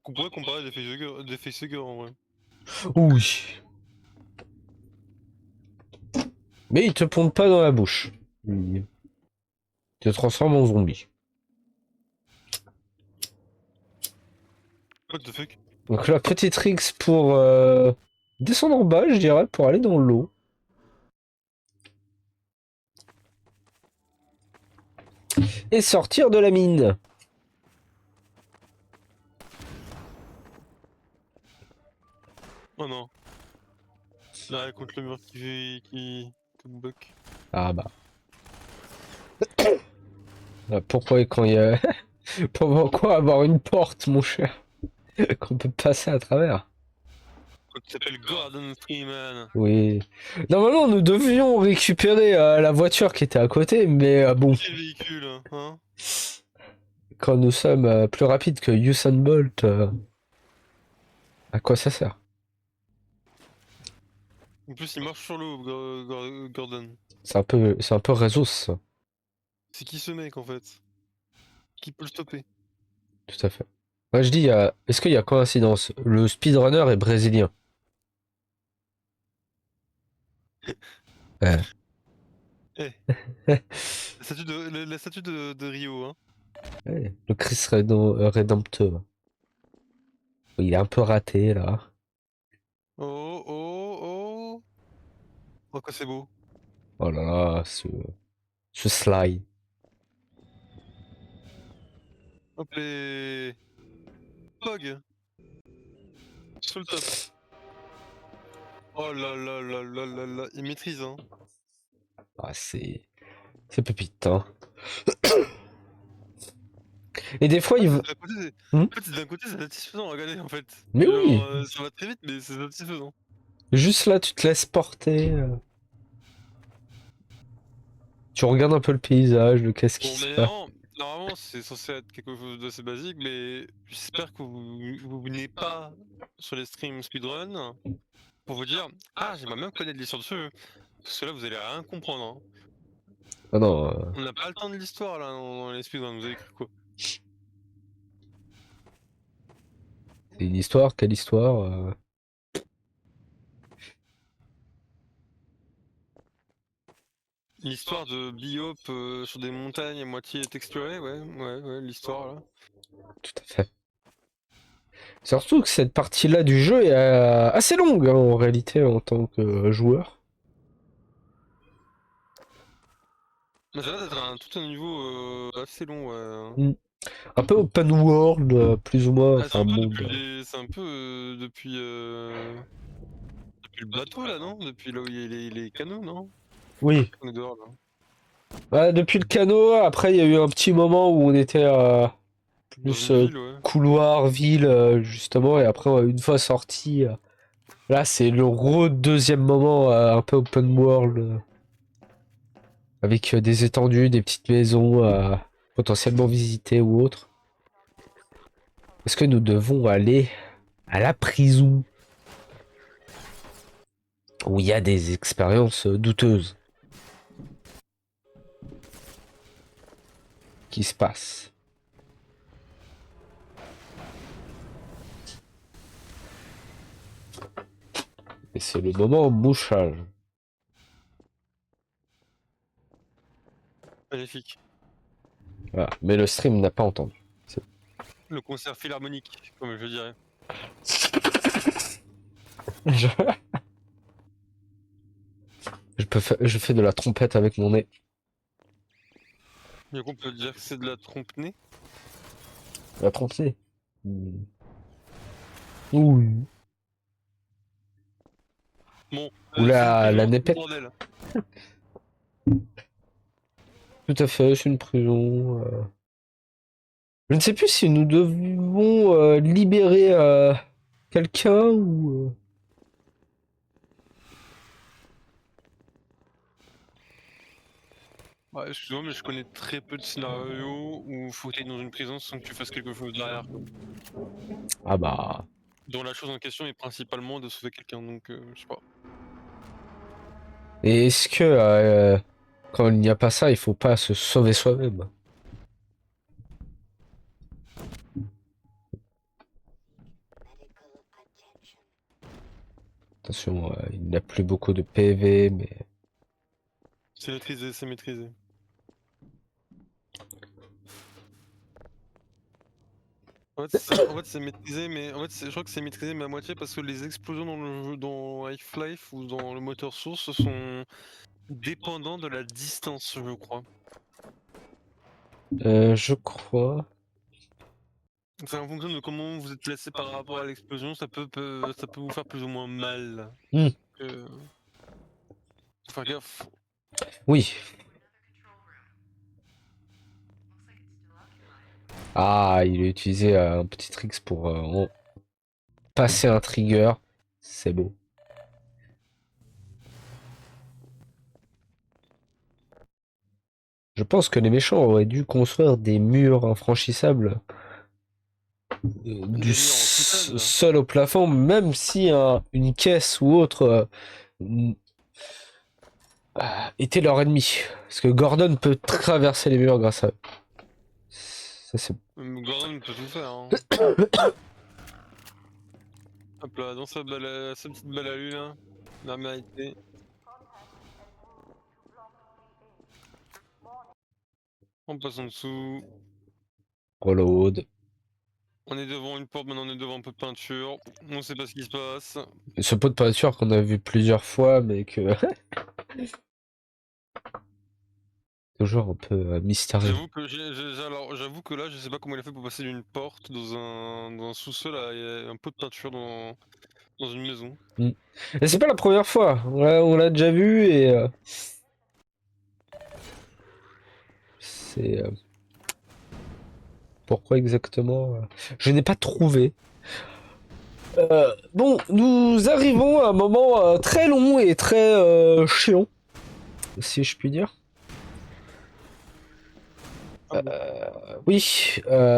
On pourrait comparer des facehuggers en vrai. Oui. Mais ils te pondent pas dans la bouche. Ils te transforment en zombie. What the fuck? Donc la petite tricks pour descendre en bas, je dirais, pour aller dans l'eau. Et sortir de la mine. Oh non. Là, contre le mur qui me bloque. Ah bah. Pourquoi quand il y a... Pourquoi avoir une porte, mon cher, qu'on peut passer à travers? Il s'appelle Gordon Freeman. Oui. Normalement, nous devions récupérer la voiture qui était à côté, mais bon, Quel véhicule, hein? quand nous sommes plus rapides que Usain Bolt, à quoi ça sert? En plus, il marche sur l'eau, Gordon. C'est un peu réseau, ça. C'est qui ce mec en fait? Qui peut le stopper? Tout à fait. Moi, je dis, est-ce qu'il y a coïncidence? Le speedrunner est brésilien. Ouais. Eh, la statue de Rio, hein? Ouais, le Chris Rédempteur. Il est un peu raté, là. Oh, oh, oh! Oh, quoi, c'est beau! Oh là là, ce slide. Hop les... Pog! Sur le top! Oh là là là là là là, il maîtrise, hein! Ah, c'est pépite, hein. Et des fois, il veut... D'un côté, Hmm. en fait, d'un côté, c'est satisfaisant à regarder, en fait. Mais oui! Genre, ça va très vite, mais c'est satisfaisant. Juste là, tu te laisses porter. Tu regardes un peu le paysage, de qu'est-ce qui Bon, se mais passe. normalement, c'est censé être quelque chose d'assez basique, mais j'espère que vous venez pas sur les streams speedrun pour vous dire ah, j'aimerais même connaître l'histoire de ce jeu. Parce que là, vous allez rien comprendre. Hein. Ah non, On n'a pas le temps de l'histoire là dans les speedruns, vous avez cru quoi? c'est une histoire, quelle histoire L'histoire de Biop sur des montagnes à moitié texturées, ouais, l'histoire là. Tout à fait. Surtout que cette partie-là du jeu est assez longue, hein, en réalité, en tant que joueur. Mais ça va être tout un niveau assez long, ouais. Mm. Un peu open world, plus ou moins. Ah, c'est Enfin, un peu bon, depuis, bah. c'est un peu depuis le bateau là, non? Depuis là où il y a les canaux, non? Oui. On est dehors là. Ouais, depuis le canot, après, il y a eu un petit moment où on était Dans plus une ville, ouais. couloir, ville, justement, et après, une fois sorti, là, c'est le deuxième moment, un peu open world, avec des étendues, des petites maisons potentiellement visitées ou autres. Est-ce que nous devons aller à la prison où il y a des expériences douteuses qui se passent? Et c'est le moment mouchage. Magnifique. Voilà. Mais le stream n'a pas entendu. Le concert philharmonique, comme je dirais. Je... je fais de la trompette avec mon nez. Du coup, on peut dire que c'est de la trompe-nez. La trompette. Oui. Bon, Ou c'est une la prison, c'est le népette. bordel. Tout à fait, c'est une prison. Je ne sais plus si nous devons libérer quelqu'un ou. Ouais, excuse-moi, mais je connais très peu de scénarios où faut que t'ailles dans une prison sans que tu fasses quelque chose derrière, quoi. Ah bah. Dont la chose en question est principalement de sauver quelqu'un, donc je sais pas. Et est-ce que quand il n'y a pas ça, il faut pas se sauver soi-même? Attention, il n'y a plus beaucoup de PV, mais. C'est maîtrisé, c'est maîtrisé. En fait, c'est maîtrisé, mais en fait, je crois que c'est maîtrisé, mais à moitié parce que les explosions dans le jeu, dans Half-Life ou dans le moteur source sont dépendants de la distance, je crois. Je crois. C'est en fonction de comment vous êtes placé par rapport à l'explosion, ça peut vous faire plus ou moins mal. Hmm, Euh, Faut faire gaffe. oui. Ah, il a utilisé un petit trick pour passer un trigger. C'est beau. Je pense que les méchants auraient dû construire des murs infranchissables du Des murs en titane. sol au plafond, même si une caisse ou autre était leur ennemi. Parce que Gordon peut traverser les murs grâce à eux. Ça, c'est... Gordon peut tout faire. Hein. Hop là, dans sa petite balle à lui là. La mérité. On passe en dessous. Reload. On est devant une porte, maintenant on est devant un peu de peinture. On sait pas ce qui se passe. Ce pot de peinture qu'on a vu plusieurs fois, mais que... toujours un peu mystérieux. J'avoue que là, je sais pas comment il a fait pour passer d'une porte dans un sous-sol à un pot de peinture dans une maison. Et c'est pas la première fois. On l'a déjà vu et... c'est... pourquoi exactement je n'ai pas trouvé. Bon, nous arrivons à un moment très long et très chiant, si je puis dire. Ah bon. Oui,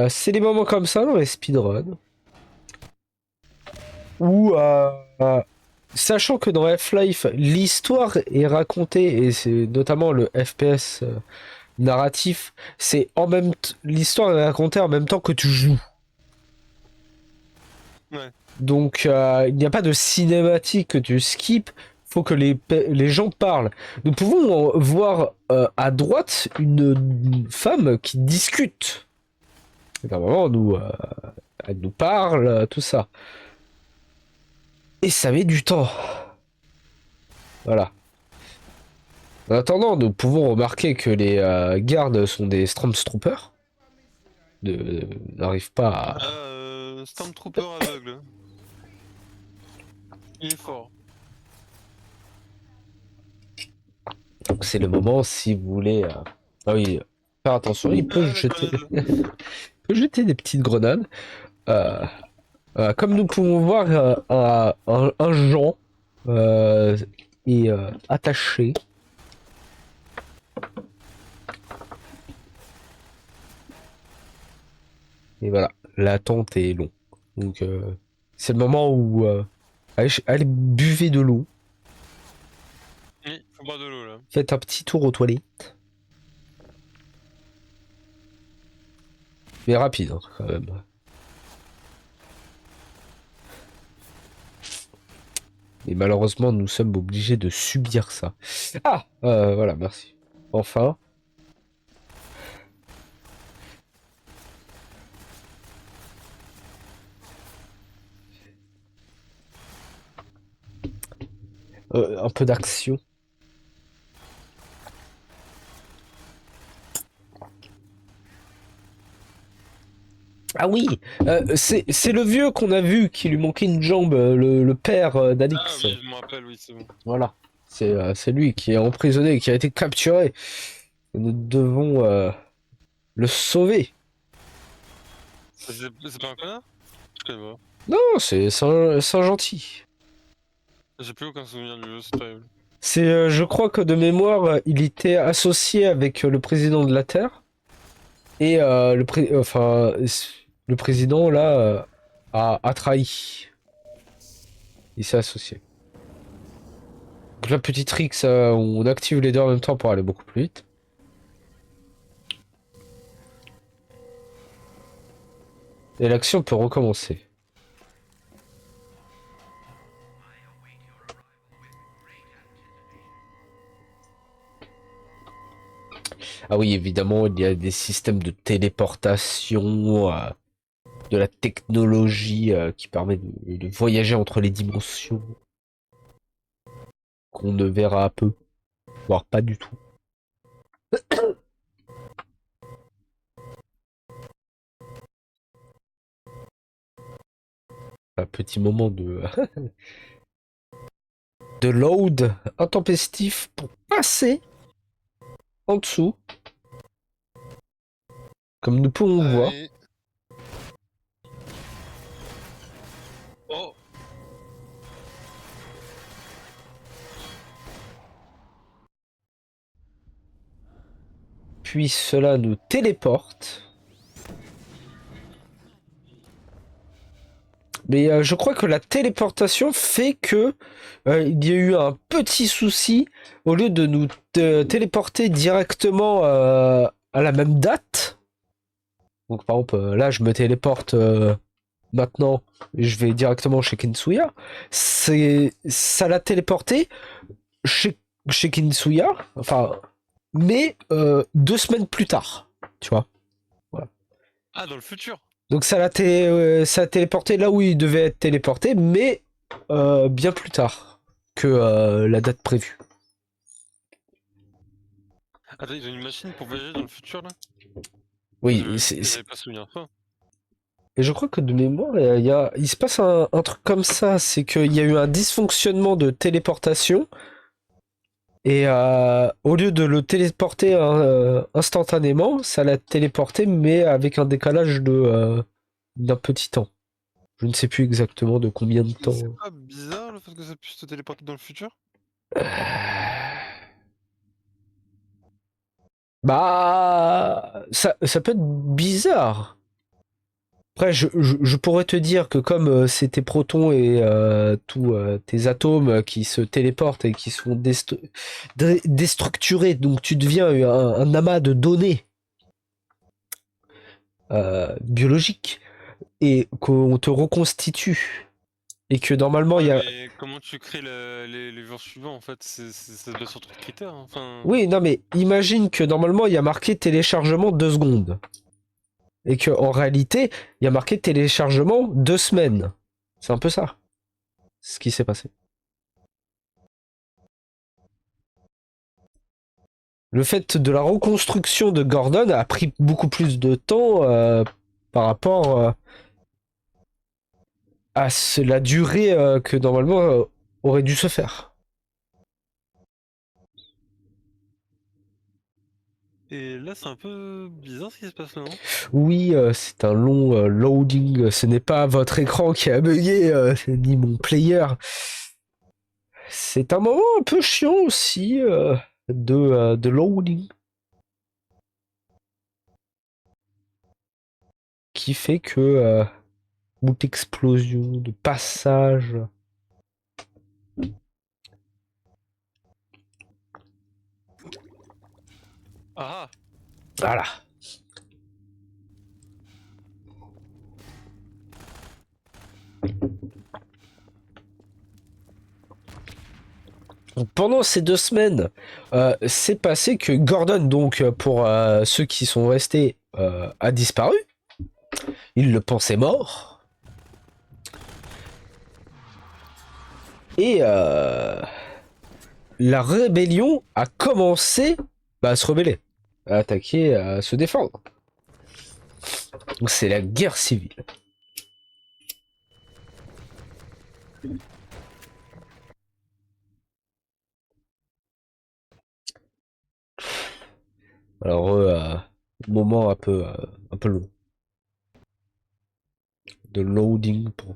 c'est des moments comme ça dans les speedruns où, sachant que dans Half-Life, l'histoire est racontée, et c'est notamment le FPS narratif, c'est l'histoire est racontée en même temps que tu joues. Ouais. Donc il n'y a pas de cinématique que tu skips, faut que les gens parlent. Nous pouvons voir à droite une femme qui discute. Et normalement, elle nous parle, tout ça. Et ça met du temps. Voilà. En attendant, nous pouvons remarquer que les gardes sont des Stormtroopers. N'arrivent pas à... Stormtrooper aveugle. Il est fort. Donc c'est le moment si vous voulez... Ah oui, faire attention, il peut Ah, la jeter... grenade. peut jeter des petites grenades. Euh, comme nous pouvons voir, un Jean est attaché. Et voilà, l'attente est longue. Donc c'est le moment où allez buvez de l'eau, Oui, faut boire de l'eau là. faites un petit tour aux toilettes. Mais rapide hein, quand même. Et malheureusement, nous sommes obligés de subir ça. Ah, voilà, merci. Enfin. Un peu d'action. Ah oui, c'est le vieux qu'on a vu qui lui manquait une jambe, le père Ah d'Alix. oui, je me rappelle, oui, c'est bon. Voilà. C'est lui qui est emprisonné, qui a été capturé. Nous devons le sauver. C'est pas un connard? Je connais pas. Non, c'est un gentil. J'ai plus aucun souvenir du jeu, c'est terrible. Je crois que de mémoire, il était associé avec le président de la Terre. Et le président, là, a trahi. Il s'est associé. Donc la petite trick, ça, on active les deux en même temps pour aller beaucoup plus vite. Et l'action peut recommencer. Ah oui, évidemment, il y a des systèmes de téléportation, de la technologie qui permet de voyager entre les dimensions qu'on ne verra peu, voire pas du tout. Un petit moment de load intempestif pour passer en dessous, comme nous pouvons voir. Allez. Oh! Puis cela nous téléporte. Mais je crois que la téléportation fait que il y a eu un petit souci. Au lieu de nous téléporter directement à la même date. Donc par exemple, là je me téléporte maintenant. Je vais directement chez Kinsuya. Ça l'a téléporté chez Kinsuya. Enfin, mais 2 semaines plus tard. Tu vois. Voilà. Ah, dans le futur! Donc ça a téléporté là où il devait être téléporté, mais bien plus tard que la date prévue. Attends, ils ont une machine pour voyager dans le futur là? Oui, J'avais pas souvenir de ça. et je crois que de mémoire, il se passe un truc comme ça, c'est qu'il y a eu un dysfonctionnement de téléportation, et au lieu de le téléporter instantanément, ça l'a téléporté, mais avec un décalage d'un petit temps. Je ne sais plus exactement de combien de temps. C'est pas bizarre le fait que ça puisse te téléporter dans le futur? Bah, ça peut être bizarre. Après, je pourrais te dire que comme c'est tes protons et tous tes atomes qui se téléportent et qui sont déstructurés, donc tu deviens un amas de données biologiques et qu'on te reconstitue. Et que normalement, il Ouais, y a... mais comment tu crées les jours suivants en fait? Ça doit être sur d'autres critères, hein, enfin. Oui, non, mais imagine que normalement, il y a marqué téléchargement 2 secondes. Et qu'en réalité, il y a marqué téléchargement 2 semaines. C'est un peu ça, ce qui s'est passé. Le fait de la reconstruction de Gordon a pris beaucoup plus de temps par rapport à la durée que normalement aurait dû se faire. Et là, c'est un peu bizarre ce qui se passe là, non? Oui, c'est un long loading. Ce n'est pas votre écran qui a bugué, ni mon player. C'est un moment un peu chiant aussi de loading. Qui fait que bout d'explosion, de passage. Ah! Voilà. Donc, pendant ces 2 semaines, c'est passé que Gordon, donc pour ceux qui sont restés, a disparu. Il le pensait mort. Et la rébellion a commencé à se rebeller, à attaquer, à se défendre. Donc c'est la guerre civile. Alors, moment un peu long de loading pour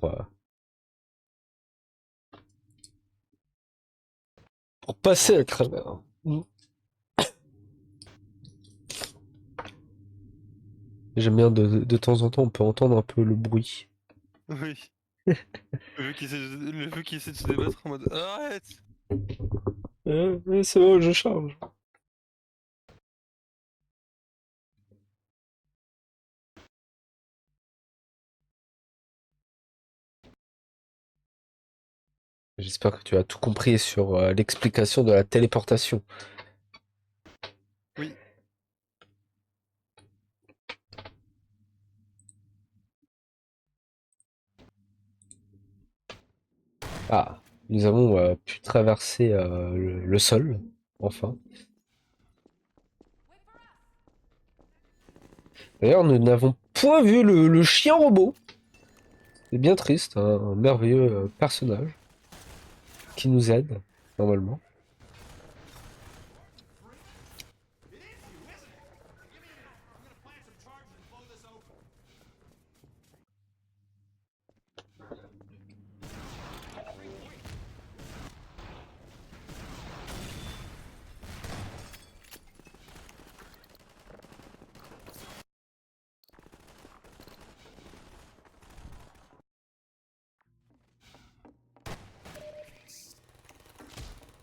passer Ouais, à travers. J'aime bien de temps en temps, on peut entendre un peu le bruit. oui. Le vieux qui essaie de se débattre en mode arrête! C'est bon, je charge. J'espère que tu as tout compris sur l'explication de la téléportation. Oui. Ah, nous avons pu traverser le sol, enfin. D'ailleurs, nous n'avons point vu le chien robot. C'est bien triste, hein, un merveilleux personnage qui nous aide, normalement.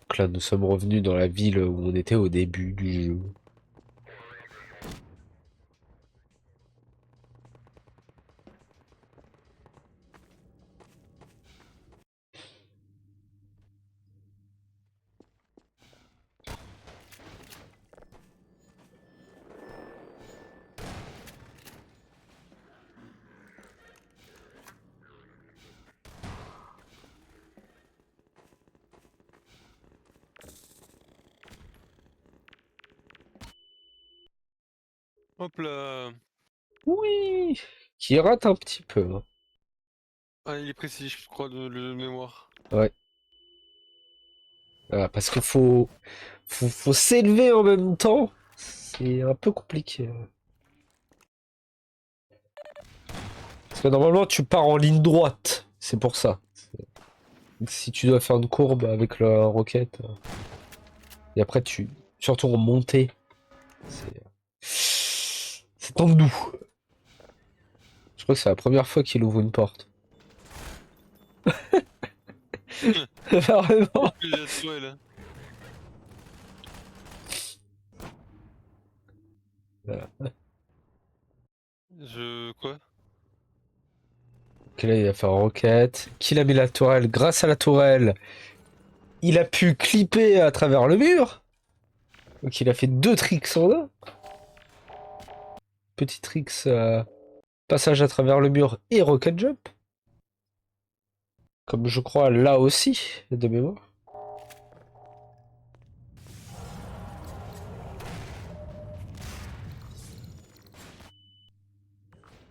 Donc là, nous sommes revenus dans la ville où on était au début du jeu. Hop là. Oui, qui rate un petit peu, hein. Ah, il est précis, je crois, de mémoire. Ouais. Voilà, parce qu'il faut s'élever en même temps. C'est un peu compliqué. Parce que normalement, tu pars en ligne droite. C'est pour ça. Si tu dois faire une courbe avec la roquette, et après surtout en montée, c'est tendu. Je crois que c'est la première fois qu'il ouvre une porte. Vraiment. Il a trouvé là. Voilà. Quoi? Ok, là, il va faire roquette. Qu'il a mis la tourelle. Grâce à la tourelle, il a pu clipper à travers le mur. Donc il a fait deux tricks en un. Petit tricks, passage à travers le mur et rocket jump. Comme je crois là aussi, de mémoire.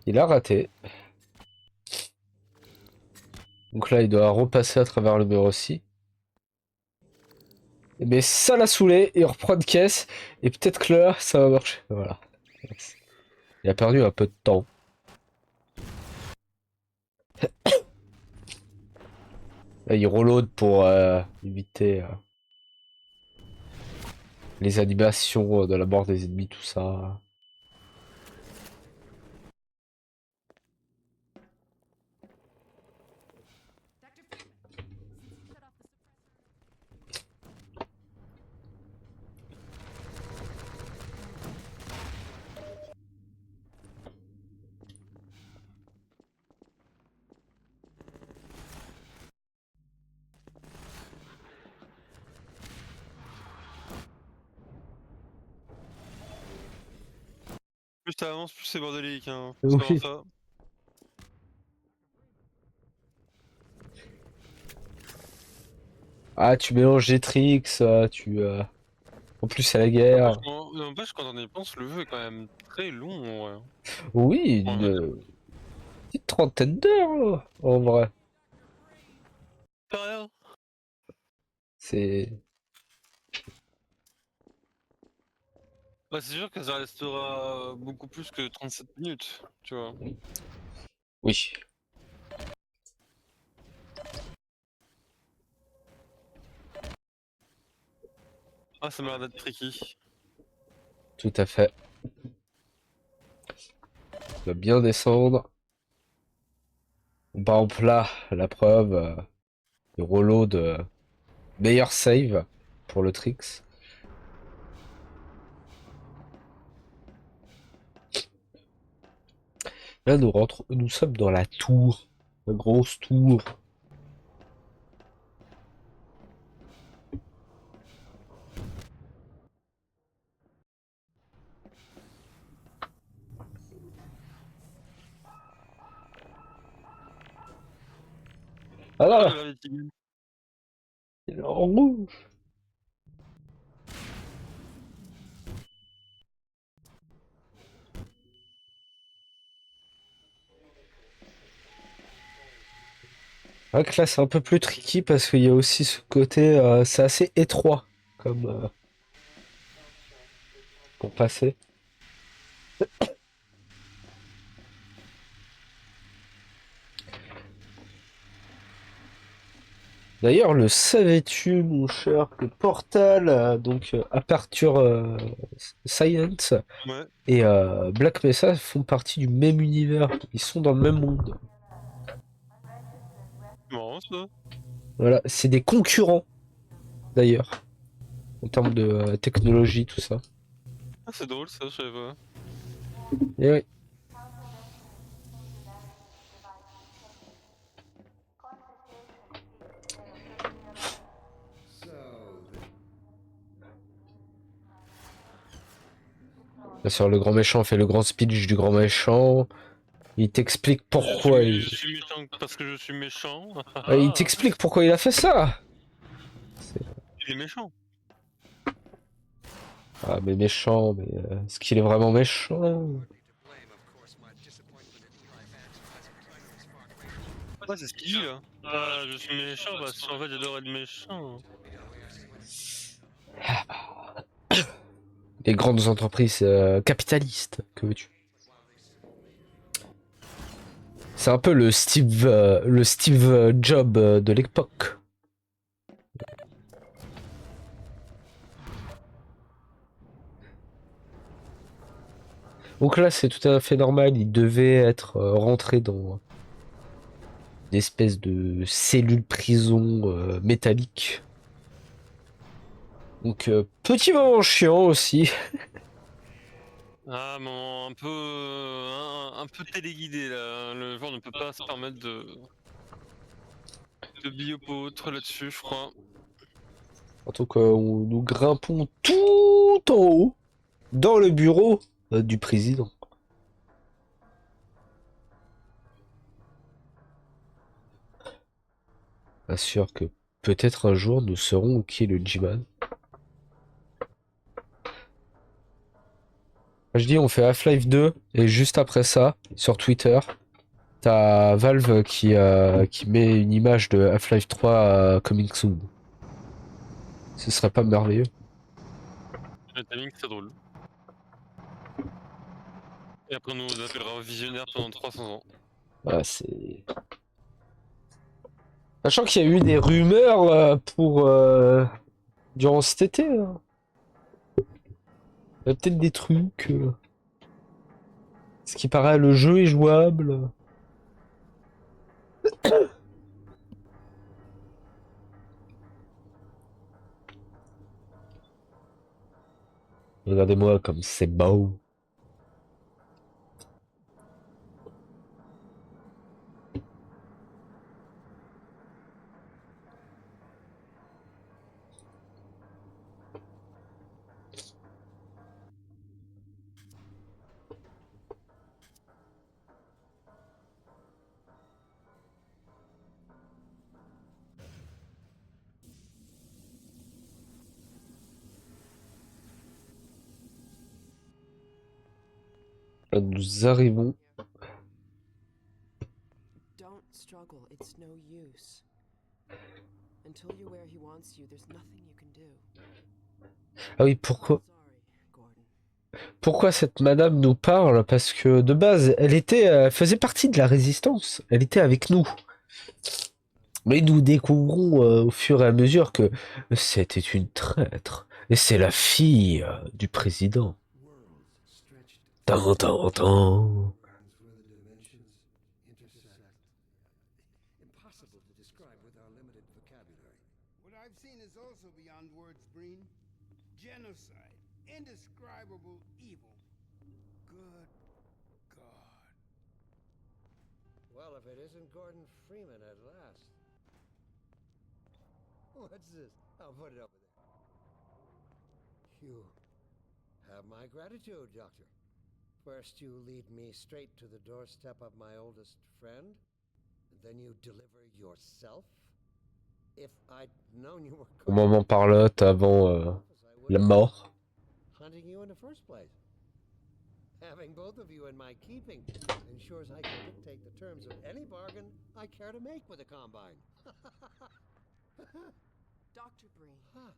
Il a raté. Donc là, il doit repasser à travers le mur aussi. Mais ça l'a saoulé, il reprend de caisse, et peut-être que là, ça va marcher. Voilà. Il a perdu un peu de temps. Là, il reload pour éviter les animations de la mort des ennemis, tout ça. Plus ça avance, plus c'est bordélique, hein. Faut savoir Oui. ça. Ah, tu mélanges Jetrix, En plus, c'est la guerre. N'empêche, quand on y pense, le jeu est quand même très long, en vrai. Oui, On va dire. une petite trentaine d'heures, en vrai. Pas rien. C'est... Bah, c'est sûr que ça restera beaucoup plus que 37 minutes, tu vois. Oui, Ah, ça m'a l'air d'être tricky. tout à fait. On va bien descendre. Par exemple là, la preuve, le reload, meilleur save pour le Trix. Là, nous sommes dans la tour, la grosse tour. Ah Ah, là, le Gravity Gun. il est en rouge. C'est vrai que là, c'est un peu plus tricky parce qu'il y a aussi ce côté, c'est assez étroit comme pour passer. D'ailleurs, le savais-tu, mon cher, que Portal, Aperture Science Ouais, et Black Mesa font partie du même univers. Ils sont dans le même monde. marrant ça. Voilà, c'est des concurrents d'ailleurs, en termes de technologie, tout ça. Ah, c'est drôle ça, je savais pas. Et oui. Bien sûr, le grand méchant fait le grand speech du grand méchant. Il t'explique pourquoi Je suis méchant parce que je suis méchant. il t'explique pourquoi il a fait ça. Il est méchant. Ah, mais méchant, mais est-ce qu'il est vraiment méchant? Ouais, c'est ce qu'il dit là. Ah, je suis méchant parce qu'en fait j'adore être méchant. Les grandes entreprises capitalistes, que veux-tu? C'est un peu le Steve Jobs de l'époque. Donc là, c'est tout à fait normal. Il devait être rentré dans une espèce de cellule prison métallique. Donc, petit moment chiant aussi. Ah, un peu, un peu téléguidé là. Le joueur ne peut pas se permettre de biopotre là-dessus, je crois. En tout cas, nous grimpons tout en haut dans le bureau du président. Assure que peut-être un jour nous saurons qui est le G-Man. Je dis on fait Half-Life 2 et juste après ça, sur Twitter, t'as Valve qui met une image de Half-Life 3 coming soon. Ce serait pas merveilleux? Le timing c'est drôle. Et après on nous appellera visionnaire pendant 300 ans. Voilà, c'est... Sachant qu'il y a eu des rumeurs pour durant cet été. Hein. Il y a peut-être des trucs. Ce qui paraît, le jeu est jouable. Regardez-moi comme c'est beau. Nous arrivons. Don't struggle, it's no use. Until you're where he wants you, there's nothing you can do. Ah oui, pourquoi, Sorry, Gordon. pourquoi cette madame nous parle? Parce que de base, elle faisait partie de la résistance. Elle était avec nous. Mais nous découvrons au fur et à mesure que c'était une traître. Et c'est la fille du président. Tan, tan, tan. What I've seen is also beyond words, Breen. Genocide, indescribable evil. Good God. Well, if it isn't Gordon Freeman at last. What's this? I'll put it over there. You have my gratitude, Doctor. First you lead me straight to the doorstep of my oldest friend, and then you deliver yourself? If I'd known you were Au moment parlotte avant la mort. hunting you in the first place. Having both of you in my keeping ensures I can dictate the terms of any bargain I care to make with the Combine. Dr. Breen. Huh.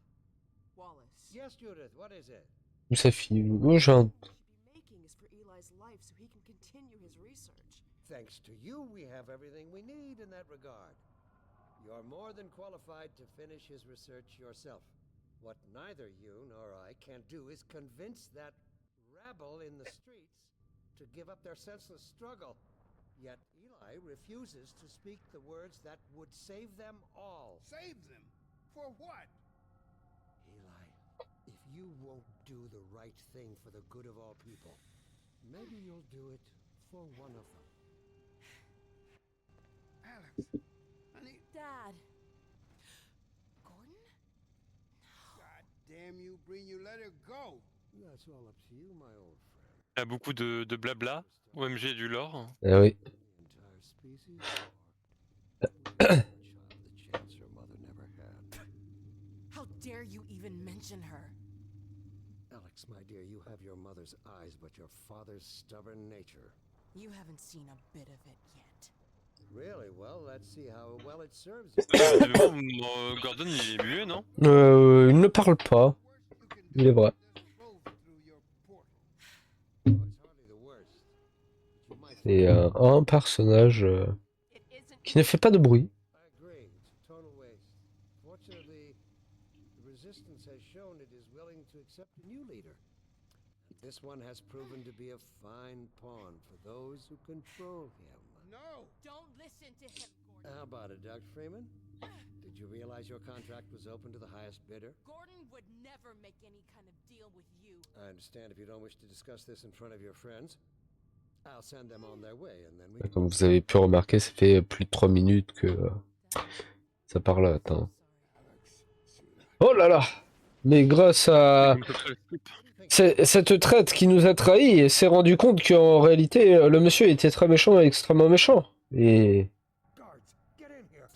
Wallace. Yes, Judith, what is it? Où sa fille? Oh, j'ai un... What we should be making is for Eli's life so he can continue his research. Thanks to you, we have everything we need in that regard. You're more than qualified to finish his research yourself. What neither you nor I can do is convince that rabble in the streets to give up their senseless struggle. Yet Eli refuses to speak the words that would save them all. Save them? For what? Eli, if you won't do the right thing for the good of all people, maybe you'll do it for one of them. Alex, honey, Dad. Gordon? God damn you, Breen, you let her go. That's all up to you, my old friend. Il y a beaucoup de blabla. OMG et du lore. Eh oui. The entire species, or a child the chance her mother never had. How dare you even mention her? Alex, my dear, you have your mother's eyes, but your father's stubborn nature. You haven't seen a bit of it yet. Really? Well, let's see how well it serves you. De nouveau, Gordon il est muet, non? Il ne parle pas. Worst you can Il est vrai. just roll through your portal. Oh, it's hardly the worst. But you might C'est un personnage It isn't. qui ne fait pas de bruit. I agree. It's a total waste. Fortunately, the resistance has shown it is willing to accept a new leader. This one has proven to be a fine pawn for those who control him. No. Don't listen to him, Gordon. How about it, Dr. Freeman? Did you realize your contract was open to the highest bidder? Gordon would never make any kind of deal with you. I understand if you don't wish to discuss this in front of your friends. I'll send them on their way and then we... Comme vous avez pu remarquer, ça fait plus de 3 minutes que ça parlotte. Hein. Oh là là! Mais grâce à cette traite qui nous a trahis, elle s'est rendu compte qu'en réalité, le monsieur était très méchant et extrêmement méchant. Et Guards, get in here!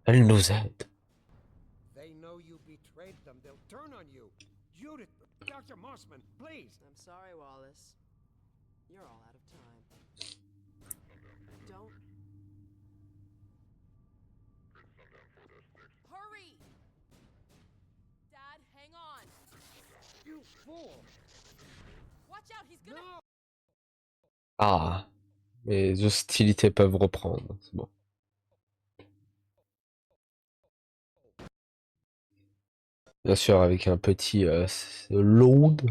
elle nous aide. They know you betrayed them. They'll turn on you. Judith, Dr. Mossman, please. I'm sorry, Wallace. You're all out of time. Don't. Hurry! Dad, hang on. You fool! Watch out, he's gonna. No! Ah, les hostilités peuvent reprendre. C'est bon. Bien sûr, avec un petit load.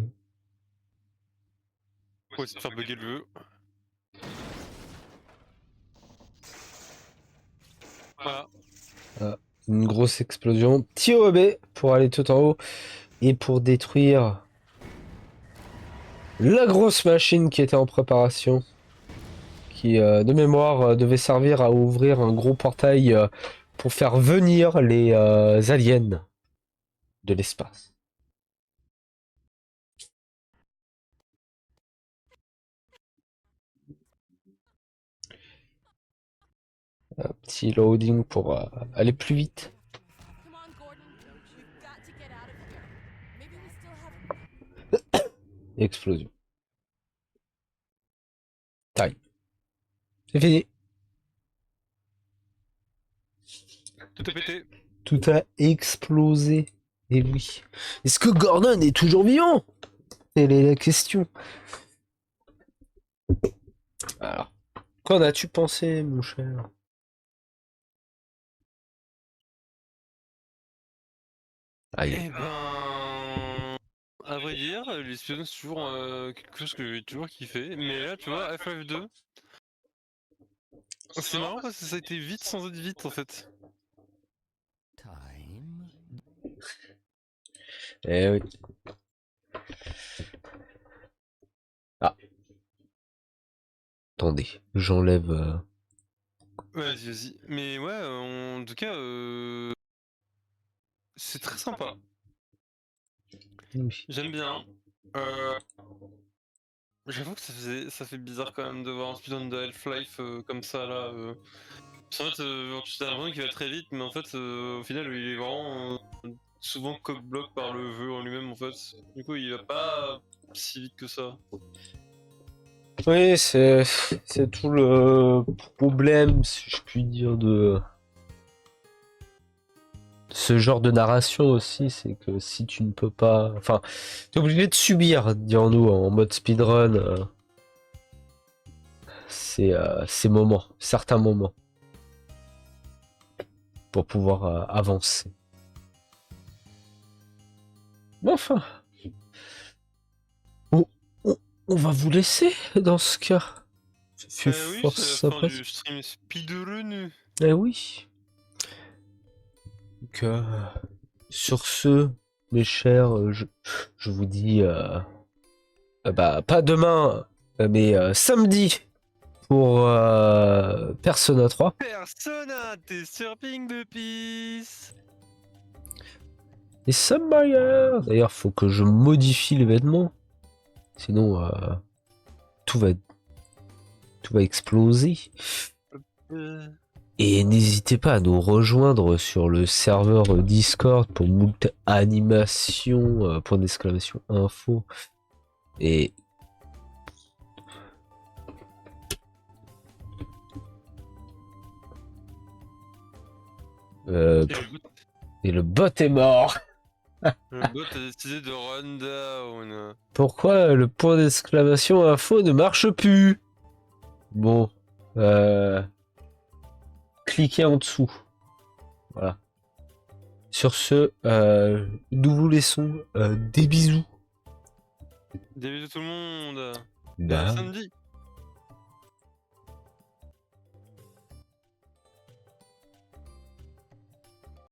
Faut essayer de faire bugger le jeu. Voilà. Une grosse explosion. Petit OB pour aller tout en haut et pour détruire la grosse machine qui était en préparation. Qui, de mémoire, devait servir à ouvrir un gros portail pour faire venir les aliens de l'espace. Un petit loading pour aller plus vite. Come on, Gordon. We've got to get out of here. Maybe we still have. Explosion. C'est fini. Tout est pété. Tout a explosé. Et oui. Est-ce que Gordon est toujours vivant? Telle est la question. Alors, qu'en as-tu pensé, mon cher? Aïe. Eh ben. À vrai dire, l'espionnage c'est toujours quelque chose que j'ai toujours kiffé. Mais là, tu vois, Half-Life 2, c'est marrant parce que ça a été vite sans être vite en fait. Time. Eh oui. Ah. Attendez, j'enlève. Vas-y, vas-y. Mais ouais, en tout cas, c'est très sympa. Oui. J'aime bien. Euh, J'avoue que ça fait bizarre quand même de voir un speedrun de Half-Life comme ça là. Parce qu'en fait, tu as l'impression qu'il va très vite, mais en fait, au final, il est vraiment souvent coq-bloc par le jeu en lui-même en fait. Du coup, il va pas si vite que ça. Oui, c'est tout le problème, si je puis dire, de ce genre de narration aussi, c'est que si tu ne peux pas, enfin, t'es obligé de subir, dirons-nous, en mode speedrun, ces moments, certains moments, pour pouvoir avancer. Mais enfin, on, on va vous laisser dans ce cas. Ça fait Oui, fort c'est la fin sympa. du stream speedrun. Eh oui. Donc, sur ce, mes chers, je vous dis, bah, pas demain, mais samedi pour Persona 3. Persona, t'es sur Ping de Peace. Et Submariner. D'ailleurs, faut que je modifie l'événement. Sinon, tout va exploser. Et n'hésitez pas à nous rejoindre sur le serveur Discord pour moult animation, point d'exclamation info. Et et le bot est mort. Le bot a décidé de run down. Pourquoi le point d'exclamation info ne marche plus? Bon, cliquez en dessous. Voilà. Sur ce, nous vous laissons des bisous. Des bisous tout le monde. Et Bye. à samedi.